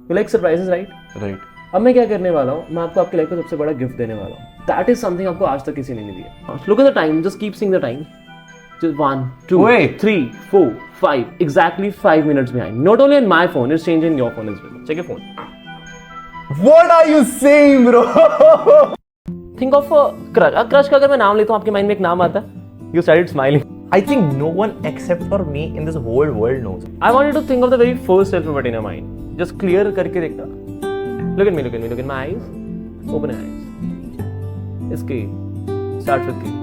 You like surprises right? Right. अब मैं क्या करने वाला हूँ, मैं आपको आपकी लाइफ का सबसे बड़ा गिफ्ट देने वाला हूँ. दैट इज समथिंग आपको आज तक किसी ने नहीं दिया. Look at the time, just keep seeing the time. Just 1, 2, Wait. 3, 4, 5. Exactly 5 minutes behind. Not only on my phone, it's changing your phone as well. Check your phone. What are you saying, bro? Think of a crush. A crush का अगर मैं नाम लेता हूँ, आपके mind में एक नाम आता है. You started smiling. I think no one except for me in this whole world knows. I want you to think of the very first alphabet in your mind. Just clear करके देखना. Look at me, look at me, look at my eyes. Open your eyes. It's K. Starts with K.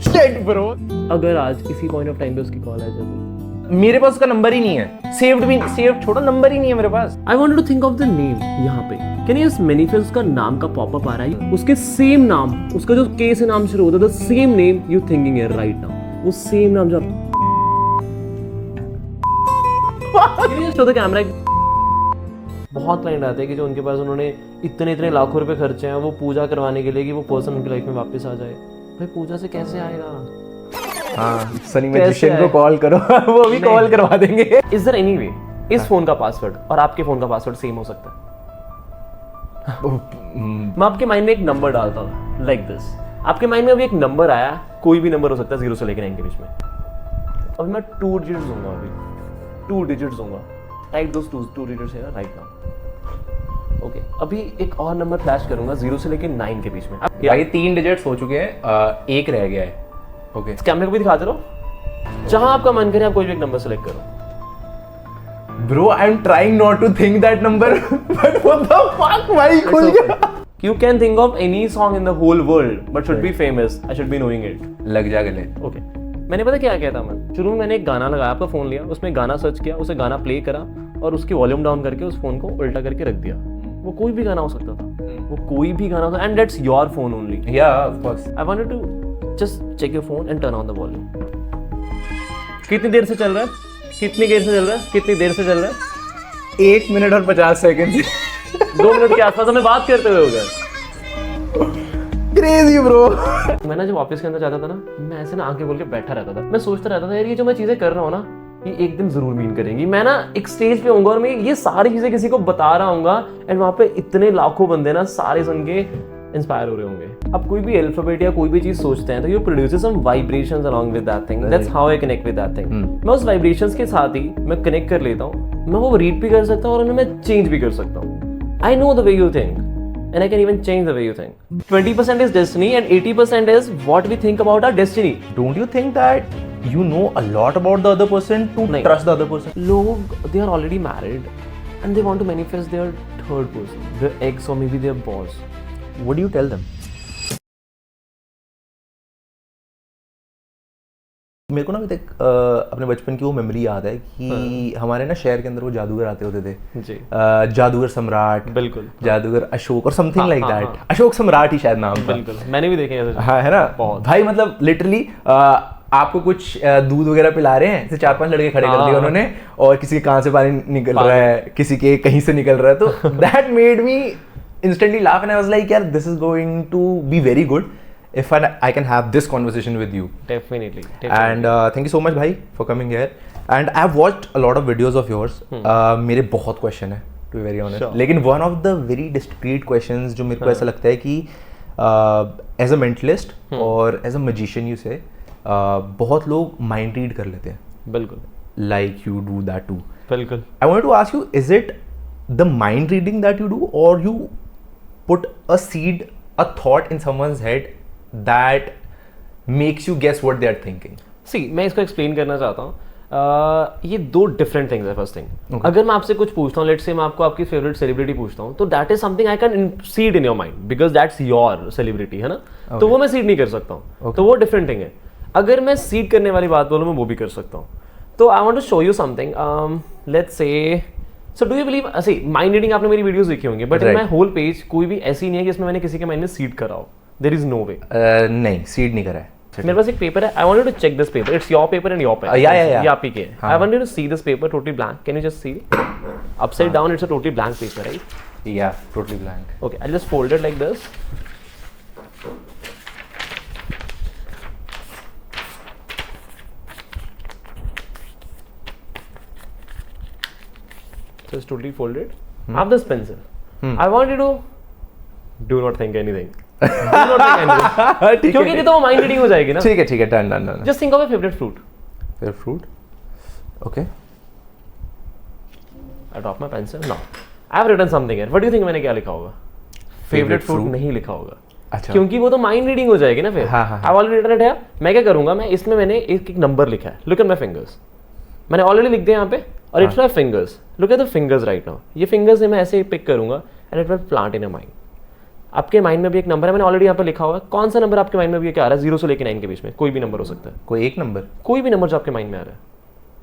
Shit, bro. अगर आज किसी point of time पे उसकी call आ जाती, मेरे पास उसका नंबर ही नहीं है. सेव्ड छोड़ो, नंबर ही नहीं है मेरे पास. I want you to think of the name यहाँ पे. Can you just manifest उसका नाम का पॉपअप आ रहा है? उसके सेम नाम, उसका जो K से नाम शुरू होता है, the same name you thinking here right now. वो सेम नाम जो Can you just show the camera? बहुत क्लाइंट आते हैं कि जो उनके पास उन्होंने इतने लाखों रुपए खर्चे हैं वो पूजा करवाने के लिए कि वो पर्सन उनकी लाइफ में वापस आ जाए. भाई पूजा से कैसे आएगा? हाँ, सनी मैजिशियन को कॉल करो. वो भी कॉल करवा देंगे. इज देयर एनी वे इस फोन का पासवर्ड और आपके फोन का पासवर्ड सेम हो सकता है? मैं आपके माइंड में एक नंबर डालता हूँ लाइक दिस. आपके माइंड में अभी एक नंबर आया, कोई भी नंबर हो सकता है 0 से लेकर 9 के बीच में. अभी मैं 2 डिजिट्स दूंगा, अभी 2 डिजिट्स दूंगा. टाइप दोस 2 डिजिट्स है ना राइट नाउ. ओके, अभी एक और नंबर फ्लैश करूंगा 0 से लेकर 9 के बीच में. भाई 3 डिजिट्स हो चुके हैं, एक रह गया है. ओके, इस कैमरे को भी दिखाते रहो. जहां आपका मन करे आप कोई भी एक नंबर सेलेक्ट करो. Bro I am trying not to think that number, but what the fuck, भाई खुल गया. You can think of any song in the whole world, but should be famous. I should be knowing it. लग जा गले. Okay. मैंने पता क्या था मन, शुरू में मैंने एक गाना लगाया, आपका फोन लिया, उसमें गाना सर्च किया, उसे गाना प्ले करा और उसकी वॉल्यूम डाउन करके उस फोन को उल्टा करके रख दिया. वो कोई भी गाना हो सकता था, वो कोई भी गाना था, and that's your phone only. Yeah, of course. I wanted to just check your phone and turn on the volume. कितनी देर से चल रहा है? कितनी देर से चल रहा है? कितनी देर से चल रहा है? 1 मिनट और 50 सेकंड. 2 मिनट के आसपास हमें बात करते हुए हो गया. Crazy bro. मैं ना जब ऑफिस के अंदर जाता था ना, मैं ऐसे ना आंखें खोल के बैठा रहता था. मैं सोचता रहता था यार ये जो मैं चीजें कर रहा हूँ ना, ये एक दिन जरूर मीन करेंगी. मैं ना एक स्टेज पे होऊंगा और मैं ये सारी चीजें किसी को बता रहा हूँगा एंड वहां पे इतने लाखों बंदे ना सारे सुन के इंस्पायर हो रहे होंगे. अब कोई भी अल्फाबेट या कोई भी चीज सोचते हैं तो you produces some vibrations along with that thing. That's how I connect with that thing. मैं उस वाइब्रेशंस के साथ ही मैं कनेक्ट कर लेता हूँ. मैं वो रीड भी कर सकता हूँ और उन्हें मैं चेंज भी कर सकता हूँ. I know the way you think and I can even change the way you think. 20% is destiny and 80% is what we think about our destiny. Don't you think that you know a lot about the other person to trust the other person? लोग they are already married and they want to manifest their third person, their ex or maybe their boss. What do you tell them? मेरे को ना अभी तक अपने बचपन की वो मेमोरी याद है कि हमारे ना शहर के अंदर वो जादूगर आते होते थे जी. जादूगर सम्राट. बिल्कुल. जादूगर अशोक और समथिंग लाइक दैट. अशोक सम्राट ही शायद नाम था. बिल्कुल, मैंने भी देखे ऐसे. हाँ है ना भाई, मतलब लिटरली आपको कुछ दूध वगैरह पिला रहे हैं, 4-5 लड़के खड़े कर दिए उन्होंने और किसी के कान से पानी निकल रहा है, किसी के कहीं से निकल रहा है. तो that made me instantly laugh and I was like, यार this is going to be very good if I can have this conversation with you. Definitely. And thank you so much भाई for coming here. And I have watched a lot of videos of yours. मेरे बहुत question है to be very honest. Sure. लेकिन one of the very discreet questions जो मेरे को ऐसा लगता है कि as a mentalist और as a magician you say, बहुत लोग mind read कर लेते हैं. बिल्कुल. Like you do that too. बिल्कुल. I wanted to ask you, is it the mind reading that you do or you put a seed, a thought in someone's head that makes you guess what they are thinking? See, मैं इसको explain करना चाहता हूँ. ये 2 different things है. First thing, Okay. अगर मैं आपसे कुछ पूछता हूँ, लेट्स से मैं आपको आपकी फेवरेट सेलिब्रिटी पूछता हूँ, तो that is something I can seed in your mind because that's your celebrity, है ना. तो वो मैं सीड नहीं कर सकता हूँ. तो वो डिफरेंट थिंग है. अगर मैं सीड करने वाली बात बोलूँ, मैं वो भी कर सकता हूँ. तो I want to show you something. Let's say, so do you believe, ऐसे माइंड रीडिंग आपने मेरी वीडियोस देखी होंगी, but in my whole page कोई भी ऐसी नहीं है कि इसमें मैंने किसी के माइंड में सीड करा हो. देयर इज नो वे. नहीं, सीड नहीं करा है. मेरे पास एक पेपर है. I want you to check this paper. It's your paper and your pen. Yeah. ये आप ही के. I want you to see this paper totally blank. Can you just see upside down? It's a totally blank paper, right? Yeah, totally blank. Okay, I'll just fold it like this. so it's totally folded. I have this pencil. I want you to do not think anything. Do not think anything. क्योंकि नहीं तो वो mind reading हो जाएगी ना. ठीक है done. Just think of a favorite fruit. Favorite fruit. Okay. I drop my pencil. Now, I have written something here. What do you think मैंने क्या लिखा होगा? Favorite fruit नहीं लिखा होगा. अच्छा. क्योंकि वो तो माइंड रीडिंग हो जाएगी ना फिर. I've already written it here. मैं क्या करूंगा, मैं इसमें मैंने एक नंबर लिखा है. Look at my fingers. मैंने ऑलरेडी लिख दिया यहाँ पे और it's my fingers. Look at the fingers right now. ये फिंगर्स से मैं ऐसे पिक करूंगा and it will plant in a mind. आपके माइंड में भी एक नंबर है, मैंने ऑलरेडी यहाँ पे लिखा हुआ है. कौन सा नंबर आपके माइंड में भी क्या आ रहा है? 0 से लेकर 9 के बीच में कोई भी नंबर हो सकता है. कोई एक नंबर, कोई भी नंबर जो आपके माइंड में आ रहा है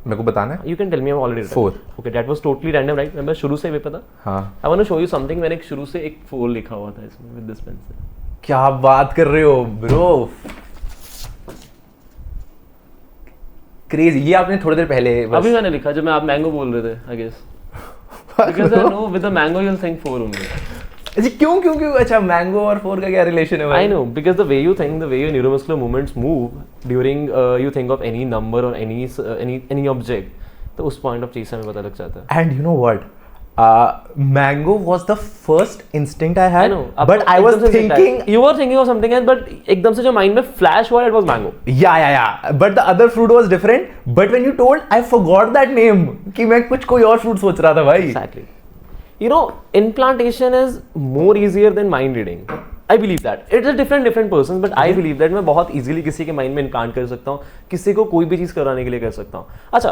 मेरे को बताना है. You can tell me. I already 4. Okay, that was totally random right. मैं शुरू से भी पता. हाँ. I want to show you something. मैंने शुरू से एक 4 लिखा हुआ था इसमें विद दिस पेंसिल. क्या बात कर रहे हो ब्रो, क्रेजी. ये आपने थोड़ी देर पहले अभी मैंने लिखा जब मैं आप मैंगो बोल रहे थे. I guess because I know with the mango you will think 4 only. क्यों अच्छा मैंगो और 4 का क्या रिलेशन है भाई? I know because the way you think, the way your neuromuscular movements move during you think of any number or any object, तो उस point of चीज से हमें पता लग जाता है. And you know what? Mango was the first instinct I had. I know. But I was thinking. You were thinking of something else, but एकदम से जो mind में flash हुआ, it was mango. Yeah. But the other fruit was different. But when you told, I forgot that name. कि मैं कुछ कोई और fruit सोच रहा था भाई. Exactly. You know, implantation is more easier than mind reading. I believe that. It's a different persons, but I believe that मैं बहुत easily किसी के mind में implant कर सकता हूँ, किसी को कोई भी चीज़ कराने के लिए कर सकता हूँ. अच्छा,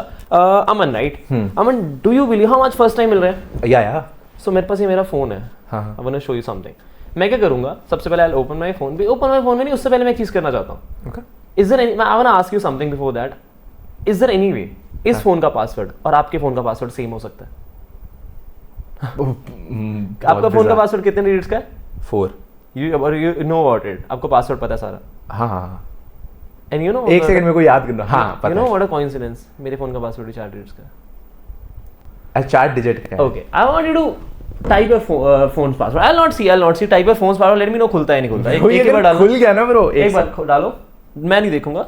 अमन right? Aman, do you believe how much first time मिल रहा है? Yeah. So मेरे पास ये मेरा phone है. हाँ. I want to show you something. मैं क्या करूँगा? सबसे पहले I'll open my phone. Open my phone में नहीं, उससे पहले मैं एक चीज़ करना चाहता हूँ. Okay. Is there any? I want to ask you something before that. Is there any way इस phone का password और आपके phone का password same हो सकता है? आपका फोन का पासवर्ड कितने डिजिट्स का है? 4. You know about it. आपको पासवर्ड पता है सारा. हाँ. And you know एक सेकंड मेरे को याद करना. हाँ पता है. You know what a coincidence. मेरे फोन का पासवर्ड 4 डिजिट्स का है. 4 डिजिट का है. Okay. I want you to type your phone's password. I'll not see. Type your phone's password. Let me know खुलता है नहीं खुलता. एक बार डालो. खुल गया ना ब्रो. एक बार डालो. मैं नहीं देखूंगा.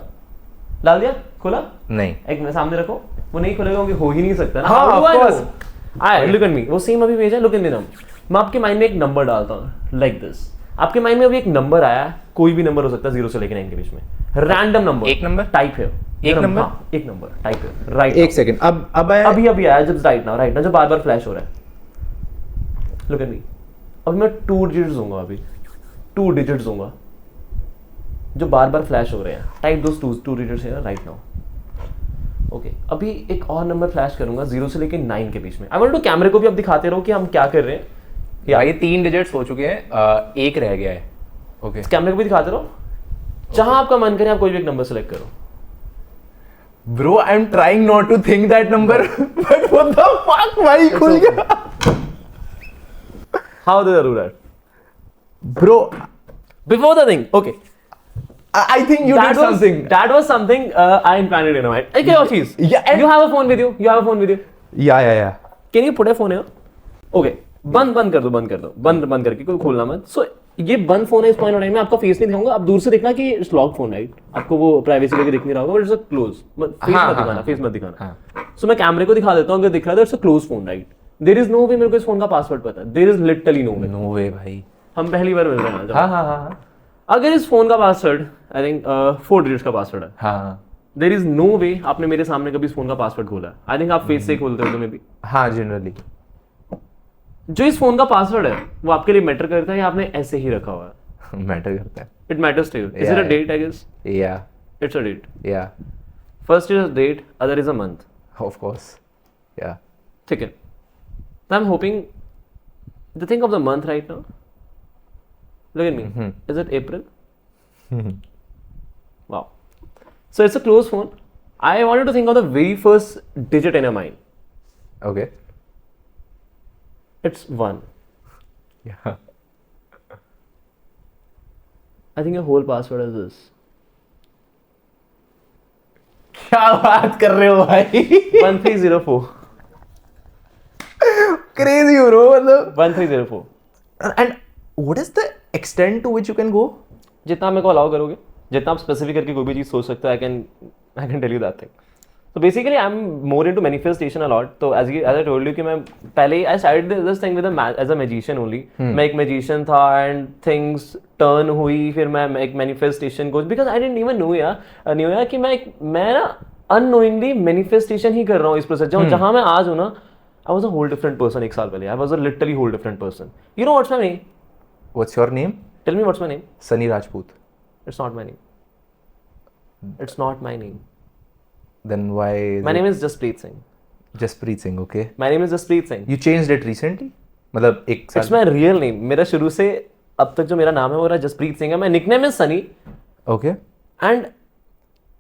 डाल दिया? खुला? नहीं. एक मिनट सामने रखो. वो नहीं खुलेगा क्योंकि हो ही नहीं सकता ना. हाँ of course. लुक एट मी. वो सेम अभी भेजा. Look at me now. मैं आपके माइंड में एक नंबर डालता हूँ लाइक दिस. आपके माइंड में अभी एक नंबर आया. कोई भी नंबर हो सकता है 0 से लेकर 9 के बीच में. Random number. एक नंबर टाइप है. एक नंबर. एक नंबर टाइप है. राइट. एक सेकंड. अब आया. अभी आया जब राइट ना जो बार बार फ्लैश हो रहा है. लुक एट मी. अभी मैं 2 डिजिट्स दूंगा. अभी 2 डिजिट्स दूंगा जो बार बार फ्लैश हो रहे हैं. टाइप दोस 2 डिजिट्स है राइट नाउ. ओके, अभी एक और नंबर फ्लैश करूंगा 0 से लेकर 9 के बीच में. आई वांट टू कैमरे को भी अब दिखाते रहो कि हम क्या कर रहे हैं. ये 3 डिजिट्स हो चुके हैं. एक रह गया है. ओके. कैमरे को भी दिखाते रहो. जहां आपका मन करे आप कोई भी एक नंबर सेलेक्ट करो. Bro I am trying not to think that number but what the fuck भाई खुल गया. How did I do that? Bro before the thing. Okay. I think you did something. That was something I implanted in my mind. Okay, और चीज. Yeah. You have a phone with you. Yeah. Can you put a phone here? Okay. बंद कर दो. बंद करके कोई खोलना मत. So ये बंद फोन है. इस पॉइंट ऑफ टाइम में आपका फेस नहीं दिखाऊंगा. आप दूर से देखना कि इट्स लॉक फोन राइट. आपको वो प्राइवेसी लेके दिख नहीं रहा होगा. But it's a close. Face मत दिखाना. So मैं कैमरे को दिखा देता हूँ. अगर दिख रहा है तो it's a close phone right. There is no way मेरे को इस फोन का पासवर्ड पता है. There is literally no way. No way भाई. हम पहली बार मिल रहे हैं. हाँ. अगर इस फोन का पासवर्ड आई थिंक 4 डिजिट्स का पासवर्ड है. हाँ. देयर इज नो वे आपने मेरे सामने कभी इस फोन का पासवर्ड खोला. आई थिंक आप फेस से खोलते हो तो मे बी. हाँ जनरली. जो इस फोन का पासवर्ड है वो आपके लिए मैटर करता है या आपने ऐसे ही रखा हुआ है? मैटर करता है. It matters to you. Is it a date? I guess. Yeah. It's a date. Yeah. First is a date, other is a month. Of course. Yeah. ठीक है. I am hoping the think of the month right now. Look at me. Is it April? Wow. So it's a close phone. I wanted to think of the very first digit in your mind. Okay. It's 1. Yeah. I think your whole password is this. क्या बात कर रहे हो भाई? 1304. Crazy bro. मतलब 1304. And what is the extent to which you can go? जितना मेरे को अलाउ करोगे, जितना आप स्पेसिफिक करके कोई भी चीज सोच सकते हो, I can tell you that thing. So basically, I'm more into manifestation a lot. तो as I told you कि मैं पहले I started this thing with as a magician only. मैं एक magician था and things turn हुई, फिर मैं एक manifestation coach because I didn't even know यार कि मैं ना unknowingly manifestation ही कर रहा हूँ इस प्रोसेस जहाँ मैं आज हूँ ना. I was a whole different person एक साल पहले. I was a literally whole different person. You know what's my name? What's your name? Tell me what's my name? Sunny Rajput. It's not my name. It's not my name. Then why is My it name is Jaspreet Singh. Jaspreet Singh? Okay. My name is Jaspreet Singh. You changed it recently? मतलब एक It's साल. my real name. मेरा शुरू से अब तक जो मेरा नाम है वो मेरा जसप्रीत सिंह है. My nickname is Sunny. Okay. And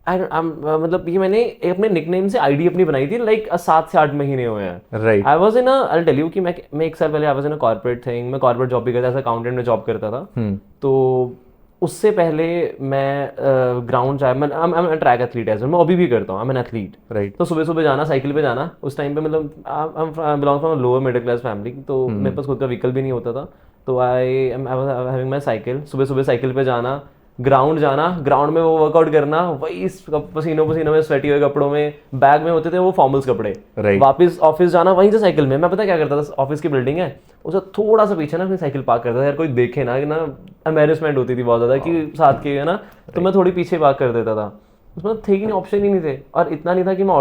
मतलब ये मैंने अपने निकनेम से आईडी अपनी बनाई थी लाइक 7 से 8 महीने हुए हैं. Right. I was in I tell you कि मैं एक साल पहले I was in a corporate thing. मैं कॉर्पोरेट जॉब भी करता था, अकाउंटेंट में जॉब करता था. तो उससे पहले मैं ग्राउंड जाए. मैं ट्रैक एथलीट एज मैं अभी भी करता हूँ. I am an athlete. Right. तो सुबह सुबह जाना, साइकिल पे जाना. उस टाइम पे मतलब I belong from lower middle class family. तो मेरे पास खुद का व्हीकल भी नहीं होता था. तो I was having my cycle. सुबह सुबह साइकिल पे जाना, ग्राउंड जाना, ग्राउंड में वो वर्कआउट करना, वही पसीनों में स्वेटी हुए कपड़ों में. बैग में होते थे वो फॉर्मल्स कपड़े. Right. वापस ऑफिस जाना वहीं से साइकिल में. मैं पता क्या करता था, ऑफिस की बिल्डिंग है उसे थोड़ा सा पीछे ना अपनी साइकिल पार्क करता था. यार कोई देखे ना एम्बेरसमेंट होती थी बहुत ज्यादा कि साथ के है ना. तो मैं थोड़ी पीछे पार्क कर देता था. उसमें थे ही नहीं, ऑप्शन ही नहीं थे. और इतना नहीं था कि मैं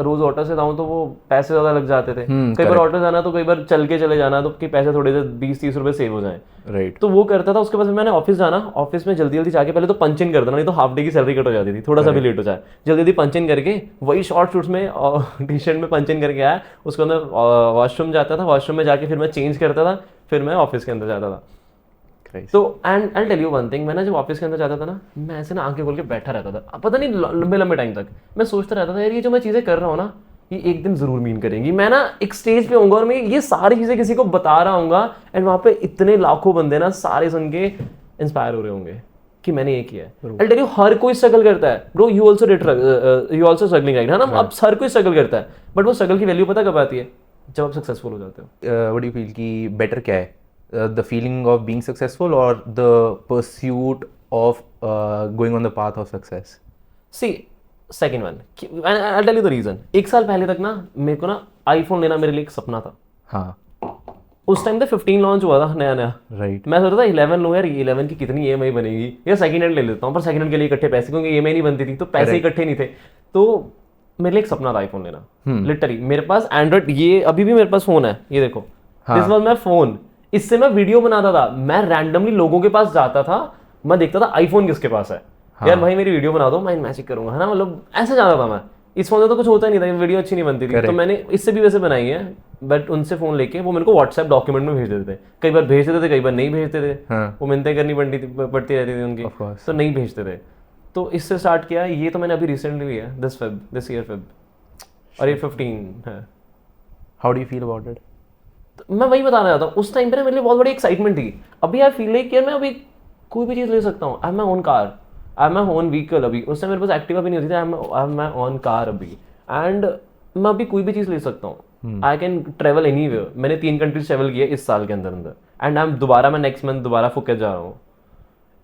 रोज ऑटो से जाऊँ तो वो पैसे ज्यादा लग जाते थे. कई बार ऑटो जाना तो कई बार चल के चले जाना तो कि पैसे थोड़े से 20-30 रुपए सेव हो जाए. Right. तो वो करता था. उसके बाद मैंने ऑफिस जाना, ऑफिस में जल्दी जल्दी जाके पहले तो पंच इन कर देना, नहीं तो हाफ डे की सैलरी कट हो जाती थी थोड़ा सा भी लेट हो जाए. जल्दी जल्दी पंच इन करके वही शॉर्ट शूट्स में टी शर्ट में पंच इन करके आया. उसके अंदर वॉशरूम जाता था, वॉशरूम में जाके फिर मैं चेंज करता था, फिर मैं ऑफिस के अंदर जाता था. तो and I tell you one thing, मैं ना जब ऑफिस के अंदर जाता था ना, मैं ऐसे ना आंखें खोल के बैठा रहता था. पता नहीं लंबे लंबे टाइम तक मैं सोचता रहता था यार ये जो मैं चीज़ें कर रहा हूँ ना ये एक दिन जरूर मीन करेंगी. मैं ना एक स्टेज पे होऊंगा और मैं ये सारी चीज़ें किसी को बता रहा हूँगा एंड वहाँ पे इतने लाखों बंदे ना सारे सुन के इंस्पायर हो रहे होंगे कि मैंने ये किया है. आई टेल यू हर कोई स्ट्रगल करता है bro. You also struggling right है ना. अब हर कोई स्ट्रगल करता है बट वो स्ट्रगल की वैल्यू पता कब आती है? जब आप सक्सेसफुल हो जाते हो. What do you feel कि better क्या है? The feeling of being successful or the pursuit of going on the path of success? See, second one. I'll tell you the reason. एक साल पहले तक ना मेरे को ना आईफोन लेना मेरे लिए एक सपना था. हाँ. उस टाइम पे 15 लॉन्च हुआ था नया नया. Right. मैं सोचता था 11 लो यार, 11 की कितनी EMI बनेगी, या सेकंड हैंड ले लेता हूँ. पर सेकंड हैंड के लिए इकट्ठे पैसे, क्योंकि EMI नहीं बनती थी तो पैसे इकट्ठे नहीं थे. तो मेरे लिए एक सपना था आईफोन लेना. लिटरली मेरे पास एंड्रॉइड, ये अभी भी मेरे पास फोन है, ये देखो. This was my phone. इससे मैं वीडियो बनाता था. मैं रैंडमली लोगों के पास जाता था, मैं देखता था आईफोन किसके पास है. यार भाई मेरी वीडियो बना दो, मैं मैसेज करूंगा, है ना. मतलब ऐसे जाता था मैं. इस फोन में तो कुछ होता नहीं था, वीडियो अच्छी नहीं बनती थी. तो मैंने इससे भी वैसे बनाई है, बट उनसे फोन लेके वो मेरे को व्हाट्सएप डॉक्यूमेंट में भेज देते थे. कई बार भेज देते थे, कई बार नहीं भेजते थे. वो मिन्नतें करनी पड़ती रहती थी उनकी, तो नहीं भेजते थे. तो इससे स्टार्ट किया. ये तो मैंने अभी रिसेंटली लिया दिस ईयर फेब, और ये 15 है. How do you feel about it? मैं वही बता रहा था. उस टाइम पे ना मेरे लिए बहुत बड़ी एक्साइटमेंट थी. अभी आई फील लाइक यार मैं अभी कोई भी चीज़ ले सकता हूँ. I have my own car, I have my own vehicle. अभी उस टाइम मेरे पास एक्टिवा भी नहीं होती थी. I have my own car अभी, एंड मैं अभी कोई भी चीज़ ले सकता हूँ. I can travel anywhere. मैंने 3 कंट्रीज ट्रेवल किए इस साल के अंदर एंड मैं नेक्स्ट मंथ दोबारा फुकेत जा रहा हूँ.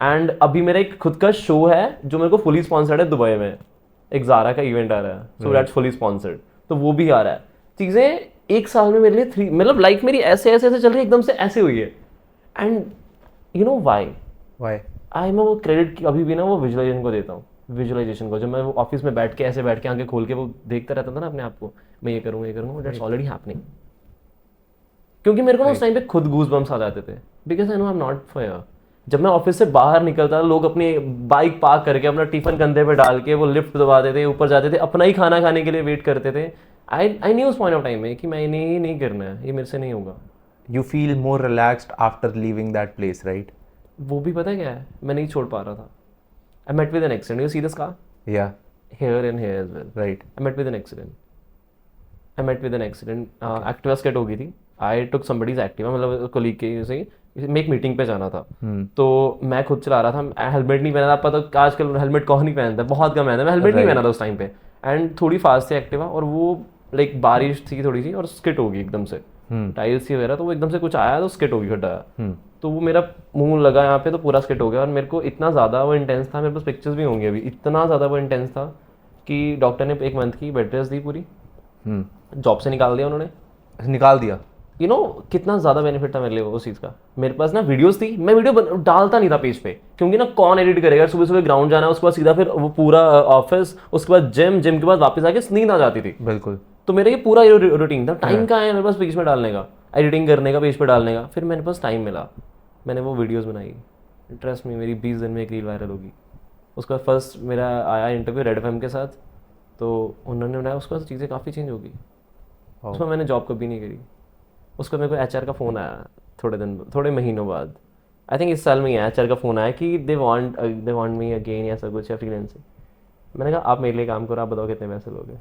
एंड अभी मेरा एक खुद का शो है जो मेरे को फुली स्पॉन्सर्ड है दुबई में. एक ज़ारा का इवेंट आ रहा है, सो दैट्स फुली स्पॉन्सर्ड. तो वो भी आ रहा है. चीज़ें एक साल में मेरे लिए 3, मतलब लाइफ मेरी ऐसे चल रही है, एकदम से ऐसे हुई है. एंड यू नो वाई मैं वो क्रेडिट अभी भी ना वो विजुअलाइजेशन को देता हूँ. विजुअलाइजेशन को, जब मैं वो ऑफिस में बैठ के आंखें खोल के वो देखता रहता था ना अपने आप को, मैं ये करूँगा, दैट्स ऑलरेडी हैपनिंग. क्योंकि मेरे को ना उस टाइम पे खुद गूज बम्स आ जाते थे, because I know I am not fire. जब मैं ऑफिस से बाहर निकलता था, लोग अपनी बाइक पार्क करके अपना टिफिन कंधे पे डाल के वो लिफ्ट दबाते थे, ऊपर जाते थे, अपना ही खाना खाने के लिए वेट करते थे. आई न्यू उस पॉइंट ऑफ टाइम में कि मैंने ये नहीं करना है, ये मेरे से नहीं होगा. You feel more relaxed after leaving that place, right? वो भी पता क्या है, मैं नहीं छोड़ पा रहा था. I met with an accident. You see this car? Yeah. Here and here as well. Right. I met with an accident. Activa skid हो गई थी. I took somebody's Activa, मतलब कोलीग के से मैं एक मीटिंग पे जाना था. तो मैं खुद चला रहा था, हेलमेट नहीं पहना था. पता आजकल हेलमेट कौन नहीं पहनता, बहुत कम पहनता. मैं हेलमेट नहीं पहना था उस टाइम पे. एंड थोड़ी फास्ट थी एक्टिवा, और वो लाइक बारिश थी थोड़ी सी, और स्किट हो गई एकदम से. टाइल्स थी वगैरह, तो वो एकदम से कुछ आया तो स्किट हो गई, खड्डा. तो वो मेरा मुंह लगा यहाँ पे, तो पूरा स्किट हो गया. और मेरे को इतना ज़्यादा वो इंटेंस था, मेरे पास पिक्चर्स भी होंगे अभी, इतना ज़्यादा वो इंटेंस था कि डॉक्टर ने एक मंथ की बेड रेस्ट दी पूरी, जॉब से निकाल दिया उन्होंने, निकाल दिया। कितना ज़्यादा बेनिफिट था मेरे लिए उस चीज़ का। मेरे पास ना वीडियोस थी, मैं वीडियो डालता नहीं था पेज पे, क्योंकि ना कौन एडिट करेगा। सुबह सुबह ग्राउंड जाना, उसके बाद सीधा फिर वो पूरा ऑफिस, उसके बाद जिम के बाद वापस आके नींद आ जाती थी। बिल्कुल। तो मेरा ये पूरा रूटीन था। टाइम कहाँ है मेरे पास पेज में डालने का, एडिटिंग करने का, पेज पे डालने का। फिर मेरे पास टाइम मिला, मैंने वो वीडियोज़ बनाई। इंटरेस्ट में मेरी 20 दिन में एक रील वायरल होगी। उसका फर्स्ट मेरा आया इंटरव्यू रेड एफएम के साथ, तो उन्होंने बनाया। उसके बाद चीज़ें काफ़ी चेंज हो गई। उसमें मैंने जॉब कभी नहीं करी। उसका मेरे को एचआर का फ़ोन आया थोड़े महीनों बाद, आई थिंक इस साल में ही आया, एचआर का फ़ोन आया कि दे वांट मी अगेन या सब कुछ, या फ्रीलांसिंग। मैंने कहा आप मेरे लिए काम करो, आप बताओ कितने पैसे लोगे।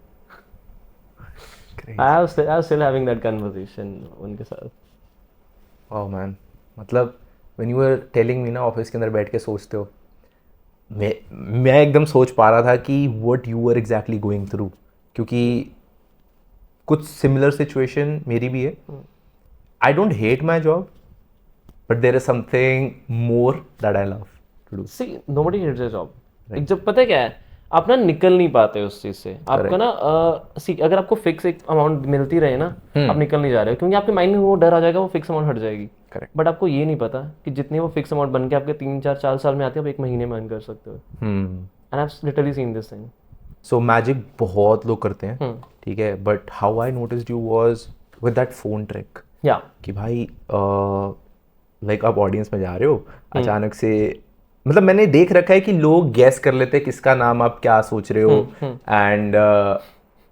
I was still having that conversation उनके साथ। ओह मैन, मतलब when you were telling me ना ऑफिस के अंदर बैठ के सोचते हो, मैं एकदम सोच पा रहा था कि what you were exactly going through, क्योंकि कुछ सिमिलर सिचुएशन मेरी भी है। I don't hate my job, but there is something more that I love to do. See, nobody hates their job। एक जब पता है क्या है, आप ना निकल नहीं पाते उस चीज से। आपका ना अगर आपको फिक्स एक अमाउंट मिलती रहे ना, आप निकल नहीं जा रहे हो, क्योंकि आपके माइंड में वो डर आ जाएगा, वो फिक्स अमाउंट हट जाएगी। करेक्ट। बट आपको ये नहीं पता कि जितनी वो फिक्स अमाउंट बन के आपके 3-4 साल में आती है, आप 1 महीने में अर्न कर सकते हो। And I have literally seen this thing. So magic बहुत लोग करते हैं, ठीक है, but how I noticed you was with that phone trick. या कि भाई लाइक आप ऑडियंस में जा रहे हो, अचानक से, मतलब मैंने देख रखा है कि लोग गैस कर लेते हैं किसका नाम आप क्या सोच रहे हो, and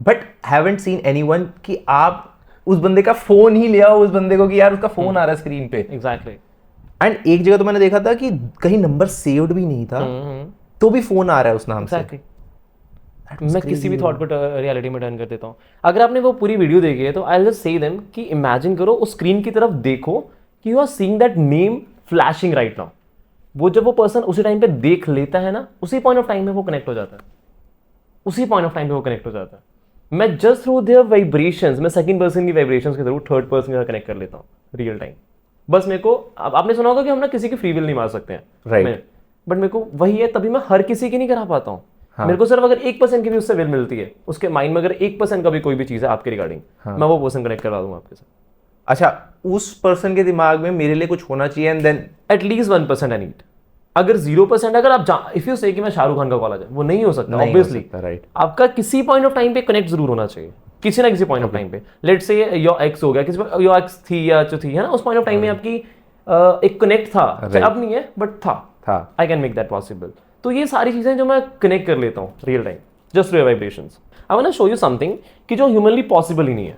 but haven't seen anyone कि आप उस बंदे का फोन ही ले आओ उस बंदे को, कि यार उसका फोन आ रहा है स्क्रीन पे। एग्जैक्टली। एंड एक जगह तो मैंने देखा था कि कहीं नंबर सेव्ड भी नहीं था, तो भी फोन आ रहा है उस नाम से। मैं किसी भी थॉट को रियलिटी में टर्न कर देता हूँ। अगर आपने वो पूरी वीडियो देखी है तो आई जस्ट से देम कि इमेजिन करो, उस स्क्रीन की तरफ देखो कि you are seeing that name flashing right now. वो जब वो पर्सन उसी टाइम पे देख लेता है ना, उसी पॉइंट ऑफ टाइम में वो कनेक्ट हो जाता है, उसी पॉइंट ऑफ टाइम पे वो कनेक्ट हो जाता है। मैं जस्ट थ्रू देयर वाइब्रेशंस, मैं सेकंड पर्सन की वाइब्रेशंस के थ्रू थर्ड पर्सन के साथ कनेक्ट कर लेता हूँ रियल टाइम। बस मेरे को, अब आपने सुना होगा कि हम ना किसी की फ्री विल नहीं मार सकते हैं, राइट, बट मेरे को वही है, तभी मैं हर किसी की नहीं करा पाता हूँ। मेरे को सिर्फ अगर 1% की भी उससे विल मिलती है, उसके माइंड में अगर 1% का भी कोई भी चीज है आपके रिगार्डिंग, मैं वो पर्सन कनेक्ट करवा दूंगा आपके साथ। अच्छा, उस पर्सन के दिमाग में मेरे लिए कुछ होना चाहिए, and then at least 1% I need. अगर 0%, अगर आप इफ यू से कि मैं शाहरुख खान का कॉल आ जाए, वो नहीं हो सकता ऑब्वियसली। राइट, आपका किसी पॉइंट ऑफ टाइम पे कनेक्ट जरूर होना चाहिए, किसी ना किसी पॉइंट ऑफ टाइम पे। लेट्स से योर एक्स हो गया, किसी योर एक्स थी या जो थी, है ना, उस पॉइंट ऑफ टाइम में आपकी एक कनेक्ट था, अब नहीं है बट था। I can make that possible. तो ये सारी चीजें जो मैं कनेक्ट कर लेता हूँ real time, just through vibrations. I want to show you something कि जो ह्यूमनली पॉसिबल ही नहीं है।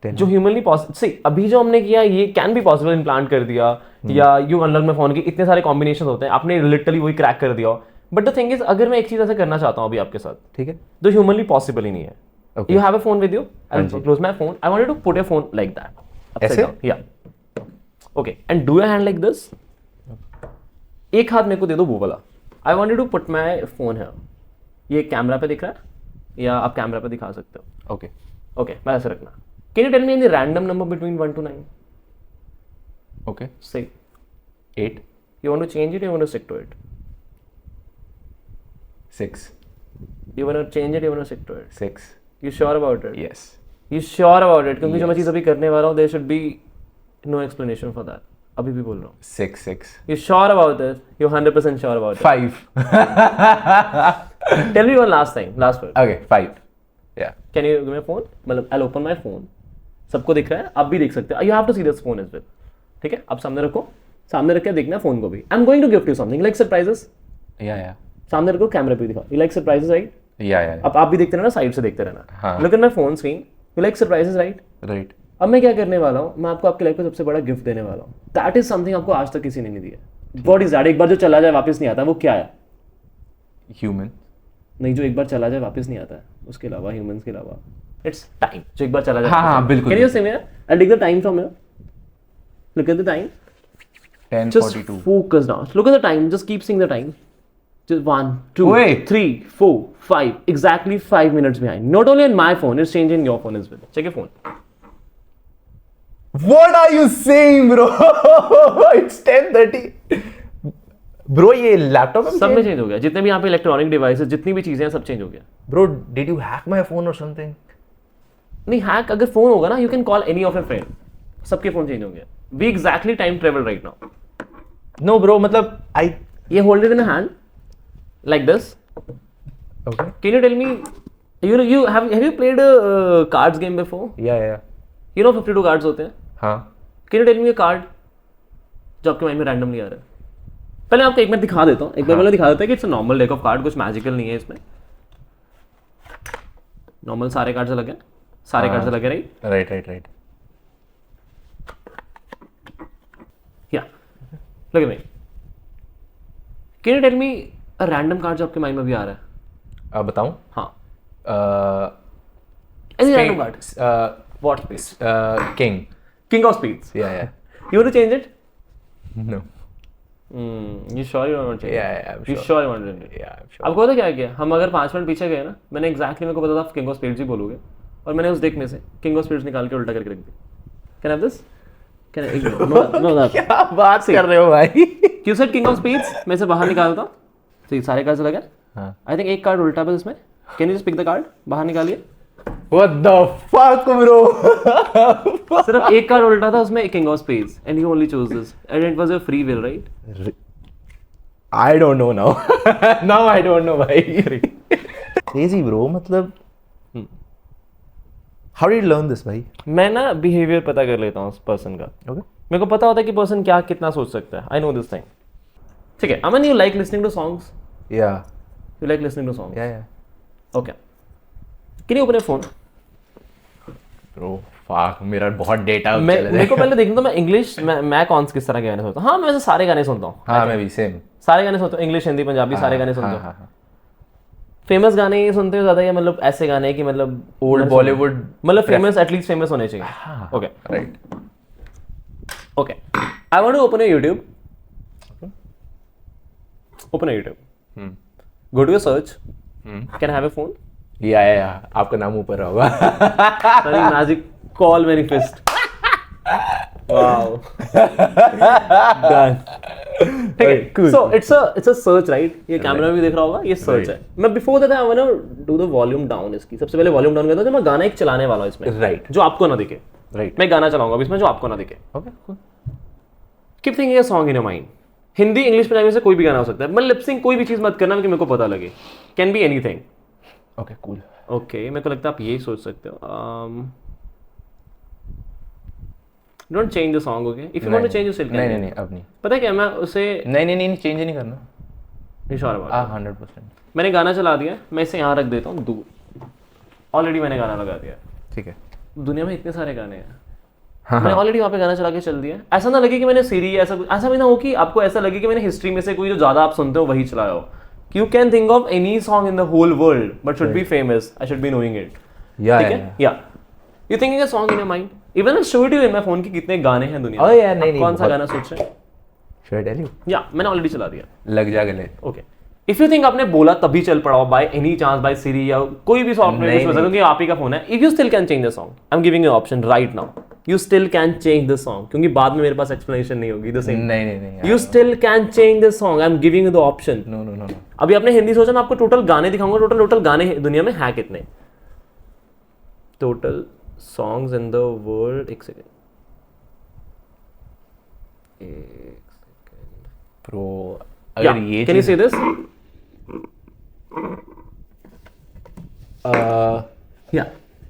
जो ह्यूमनली पॉसिबल, अभी जो हमने किया ये कैन बी पॉसिबल, इम्प्लांट कर दिया या यू अनलॉक माय फोन के इतने सारे कॉम्बिनेशन होते हैं, आपने लिटरली वही क्रैक कर दिया। बट द थिंग इज, अगर मैं एक चीज ऐसा करना चाहता हूँ अभी आपके साथ, ठीक है, जो ह्यूमनली पॉसिबल ही नहीं है। You have a phone with you, I will close my phone, I wanted to put your phone like that, ऐसे, या okay, and do your hand like this. एक हाथ मेरे को दे दो वो वाला। I wanted to put my phone है, ये कैमरा पे दिख रहा है या आप कैमरा पे दिखा सकते हो? ओके ओके, मैं ऐसे रखना। Can you tell me any random number between 1 to 9? Okay, say 8. You want to change it, you want to stick to it? 6. You want to change it, you want to stick to it? 6. You sure about it? Yes. You sure about it? क्योंकि जो मैं चीज़ अभी करने वाला हूँ, there should be no explanation for that. अभी भी बोल रहा हूँ। 6. You sure about it? You're 100% sure about it? 5. Tell me one last thing, last word. Okay, 5. Yeah. Can you give me a phone? मतलब I'll open my phone. सबको दिख रहा है, आप भी देख सकते हो। You have to see this phone as well. ठीक है, आप सामने रखो, सामने रख के देखना फोन को भी। I'm going to gift you something like surprises. Yeah. सामने रखो, कैमरे पे दिखाओ। You like surprises, right? Yeah. अब आप भी देखते रहना, साइड से देखते रहना। हाँ। Look at my phone screen. You like surprises, right? Right. अब मैं क्या करने वाला हूँ, मैं आपको आपकी लाइफ का सबसे बड़ा गिफ्ट देने वाला हूँ। That is something आपको आज तक किसी ने नहीं दिया। What is that? एक बार जो चला जाए वापस नहीं आता, वो क्या है? Human. नहीं, जो एक बार चला जाए वापस नहीं आता है, उसके अलावा, ह्यूमंस के अलावा, इट्स टाइम। जो एक बार चला जाए, हाँ, बिल्कुल। Can you see me? I'll take the time from here. Look at the time. 10:42. Just focus now. Look at the time. Just keep seeing the time. Just 1, 2, Wait. 3, 4, 5. Exactly 5 minutes behind. Not only on my phone, it's changing your phone as well. Check your phone. What are you saying, bro? It's 10:30. Bro ये laptop में सब में change हो गया, जितने भी यहाँ पे इलेक्ट्रॉनिक डिवाइसेस जितनी भी चीजें हैं सब चेंज हो गया। Bro did you hack my phone और समथिंग? नहीं हैक अगर फोन होगा ना, you can call any of your friend, सबके फोन चेंज हो गया। We exactly time travel right now. No bro मतलब आई ये hold it in hand like this. Okay can you tell me, you have you played a cards game before? या You know 52 cards होते हैं। हाँ Can you tell me a card जो आपके mind में randomly आ रहा है? पहले आपको एक मिनट दिखा देता हूँ, एक बार पहले दिखा देता है कि it's a normal deck of card, कुछ मैजिकल नहीं है इसमें। नॉर्मल सारे कार्ड्स अलग हैं, सारे कार्ड्स अलग है, राइट? या look at me, can you tell me a random card जो आपके माइंड में भी आ रहा है? अब बताऊं? हाँ, any random card. What space? King of spades. या You want to change it? No You sure you don't want to change it? Yeah, I'm You sure. sure you want to change it? या आपको पता क्या किया, हम अगर 5 minute पीछे गए ना, मैंने एग्जैक्टली मेरे को पता था किंग ऑफ स्पेड्स ही बोलोगे, और मैंने उस देख में से किंग ऑफ स्पेड्स निकाल के उल्टा करके रख दिया। Can I have this? Can I? Know that. क्या बात कर रहे हो भाई? क्यों सर किंग ऑफ स्पेड्स मैं से बाहर निकालता हूँ तो ये सारे कार्ड्स लगे। हाँ आई थिंक एक कार्ड उल्टा बस इसमें। Can you just pick the card, बाहर निकालिए। What the fuck bro? सिर्फ एक कार्ड उल्टा था उसमें, king of spades, and you only chose this and it was your free will, right? I don't know now. Now I don't know भाई. Crazy bro मतलब. How did you learn this भाई? मैं ना behaviour पता कर लेता हूँ उस पर्सन का। Okay. मेरे को पता होता है कि पर्सन क्या कितना सोच सकता है। I know this thing. ठीक है, Aman, you like listening to songs? Yeah. You like listening to songs? Yeah. Okay, can you open your phone? Bro fuck मेरा बहुत डेटा मेरे को पहले देखना था मैं इंग्लिश, मैं कौन किस तरह के गाने सुनता हूँ। हाँ, मैं वैसे सारे गाने सुनता हूँ। हाँ मैं भी सेम सारे गाने सुनता हूँ, इंग्लिश हिंदी पंजाबी सारे गाने सुनता हूँ। हाँ फेमस गाने ही सुनते हो ज्यादा, या मतलब ऐसे गाने कि मतलब ओल्ड बॉलीवुड मतलब फेमस, एटलीस्ट फेमस होने चाहिए। Okay right okay, I want to open your YouTube. Open your YouTube, go to your search, can have a phone? या आपका नाम ऊपर होगा sorry, magic call manifest. Wow done. ठीक है, so it's a search, right? ये camera भी देख रहा होगा, ये सर्च है। मैं before that I want to do the volume down इसकी। सबसे पहले वॉल्यूम डाउन करता हूं, मैं गाना एक चलाने वाला हूं इसमें, राइट जो आपको ना दिखे। राइट मैं गाना चलाऊंगा अभी इसमें जो आपको ना दिखे। Okay keep thinking a song in your mind. Hindi English Punjabi से कोई भी गाना हो सकता है, मतलब लिपसिंग कोई भी चीज मत करना कि मेरे को पता लगे। Can be anything. Okay cool okay, मेरे को लगता है आप यही सोच सकते हो। Don't change the song, okay? If you want to change you still can. नहीं अब नहीं पता है क्या, मैं उसे नहीं चेंज नहीं करना। Sure about? 100%। मैंने गाना चला दिया, मैं इसे यहाँ रख देता हूँ दूर। ऑलरेडी मैंने गाना लगा दिया। ठीक है दुनिया में इतने सारे गाने हैं, हाँ मैंने ऑलरेडी वहाँ पे गाना चला के चल दिया। ऐसा ना लगे कि मैंने सीरी ऐसा भी ना हो कि आपको ऐसा लगे कि मैंने हिस्ट्री में से कोई जो ज्यादा आप सुनते हो वही चलाया हो। You can think of any song in the whole world, but should be famous. I should be knowing it. या ठीक है? Yeah. You thinking a song in your mind? Even I showed you in my phone कि कितने गाने हैं दुनिया में। Oh yeah, नहीं, आप कौन सा बहुत- गाना सोच रहे हैं? Should I tell you? या मैंने ऑलरेडी चला दिया। लग जा गले। ओके, इफ यू थिंक आपने बोला तभी चल पड़ा हो बाय एनी चांस, बाय सिरी या कोई भी सॉफ्टवेयर नहीं, यूज कर सकते हो कि आप ही का फोन है, if you still can change the song, I am giving you option right now, you still can change the song, क्योंकि बाद में मेरे पास एक्सप्लेनेशन नहीं होगी द सेम। नहीं you still can change the song, I am giving you the option. No अभी आपने हिंदी सोचा, मैं आपको टोटल गाने दिखाऊंगा। टोटल गाने दुनिया में है कितने? Total songs in the world. एक सेकेंड प्रो अगर ये कैन यू से दिस? या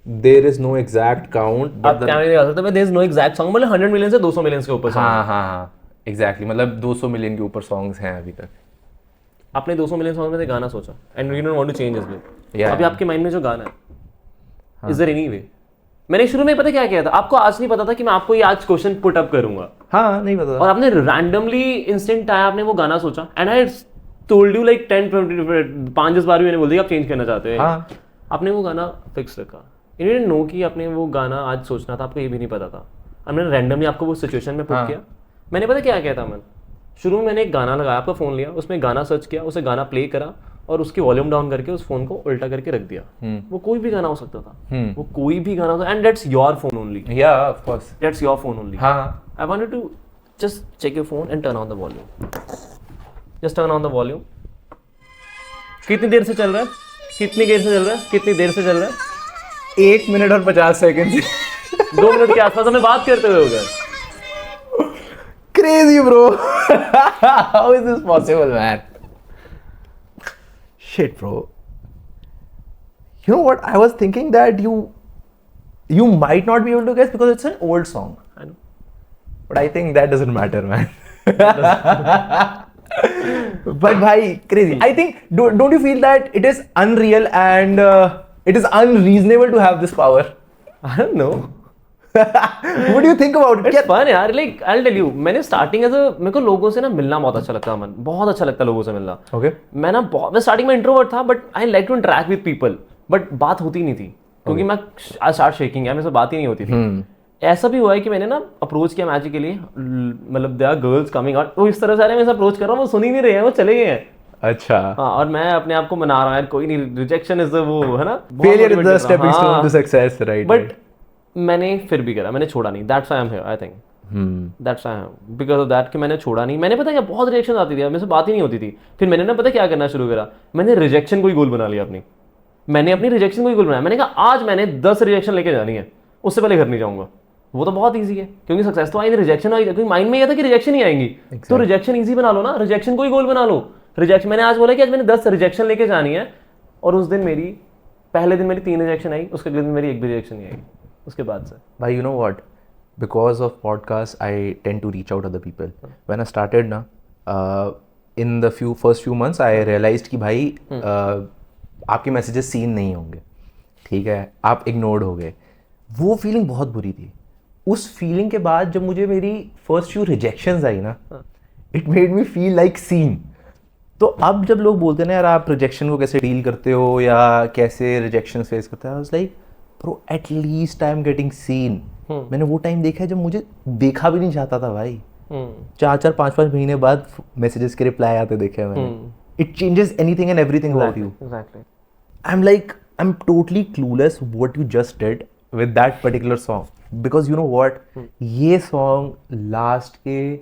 there is no exact count आप कैमरे दिखा सकते हैं, there is no exact song, मतलब 100 मिलियन से 200 मिलियन के ऊपर song है। हाँ एग्जैक्टली मतलब 200 मिलियन के ऊपर सॉन्ग्स हैं अभी तक। आपने 200 मिलियन सॉन्ग में से गाना सोचा and you don't want to change this way. Yeah. अभी आपके माइंड में जो गाना है, इज देयर एनी वे? मैंने शुरू में पता क्या किया था, आपको आज नहीं पता था कि मैं आपको ये आज क्वेश्चन पुट अप करूंगा, हाँ नहीं पता। और आपने रैंडमली इंस्टेंट आया, आपने वो गाना सोचा and I told you like 5-10 बार भी मैंने बोल दिया आप चेंज करना चाहते हैं। हाँ आपने वो गाना फिक्स रखा। यू डिडंट नो कि आपने वो गाना आज सोचना था, आपको ये भी नहीं पता था। हमने रैंडमली आपको वो सिचुएशन में पुट किया। मैंने पता क्या किया था मन, शुरू में मैंने एक गाना लगाया, आपका फोन लिया, उसमें गाना सर्च किया, उसे गाना प्ले करा और उसकी वॉल्यूम डाउन करके उस फोन को उल्टा करके रख दिया। वो कोई भी गाना हो सकता था, वो कोई भी गाना था, and that's your phone only. Yeah of course that's your phone only. हाँ I wanted to just check your phone and turn on the volume. Just turn on the volume. कितनी देर से चल रहा है? कितनी देर से चल रहा है? कितनी देर से चल रहा है? 1 मिनट और 50 सेकंड से 2 मिनट के आसपास हमें बात करते हुए हो गए। Crazy, bro. How is this possible, man? Shit, bro. You know what? I was thinking that you might not be able to guess because it's an old song. I know. But I think that doesn't matter, man. But bhai, crazy. I think don't you feel that it is unreal and it is unreasonable to have this power? I don't know. What do you think about it? It's fun यार, like I'll tell you, मैंने starting मेरे को लोगों से ना मिलना बहुत अच्छा लगता है, मन बहुत अच्छा लगता है लोगों से मिलना। Okay. मैं स्टार्टिंग में इंट्रोवर्ट था, but I like to interact with people, but बात होती नहीं थी क्योंकि मैं स्टार्ट शेकिंग है, मेरे से बात ही नहीं होती थी। ऐसा भी हुआ है कि मैंने ना अप्रोच किया मैजिक के लिए, मतलब they are girls coming out, वो इस तरह से मैं अप्रोच कर रहा हूँ, वो सुन ही नहीं रहे हैं, वो चले गए हैं। अच्छा। हाँ, और मैं अपने आप को मना रहा हूँ यार, कोई नहीं, रिजेक्शन इज वो है ना, Failure is the stepping stone to success, right? But मैंने फिर भी करा, मैंने छोड़ा नहीं। That's why I am here, I think that's why I am, because of that कि मैंने छोड़ा नहीं। मैंने पता क्या, बहुत रिजेक्शन आती थी, मेरे से बात ही नहीं होती थी। फिर मैंने ना पता क्या करना शुरू करा, मैंने रिजेक्शन को ही गोल बना लिया अपनी। मैंने अपनी रिजेक्शन को ही गोल बनाया। मैंने कहा आज मैंने 10 रिजेक्शन लेके जानी है, उससे पहले घर नहीं जाऊंगा। वो तो बहुत ईजी है क्योंकि सक्सेस तो आई नहीं, रिजेक्शन आई, क्योंकि माइंड में यह था कि रिजेक्शन ही आएंगी। तो रिजेक्शन ईजी बना लो ना, रिजेक्शन को ही गोल बना लो। रिजेक्शन मैंने आज बोला कि आज मैंने 10 रिजेक्शन लेके जानी है, और उस दिन मेरी पहले दिन मेरी 3 रिजेक्शन आई, उसके अगले दिन मेरी 1 भी रिजेक्शन नहीं आई उसके बाद से। But you know what? Because of podcasts, I tend to reach out to other people. When I started na, in the first few months, I realized कि भाई आपके मैसेजेस सीन नहीं होंगे, ठीक है, आप इग्नोर्ड हो गए। वो फीलिंग बहुत बुरी थी। उस फीलिंग के बाद जब मुझे मेरी फर्स्ट फ्यू रिजेक्शंस आई ना, it made me feel like seen. तो अब जब लोग बोलते हैं ना यार आप रिजेक्शन को कैसे डील करते हो या कैसे रिजेक्शन फेस करते हो, I was like bro at least I am getting seen. मैंने वो टाइम देखा है जब मुझे देखा भी नहीं चाहता था भाई। 4-4 5-5 महीने बाद मैसेजेस के रिप्लाई आते देखे हैं मैंने। It changes anything and everything about you. I am totally clueless what you just did with that particular song, because you know what, ये सॉन्ग लास्ट के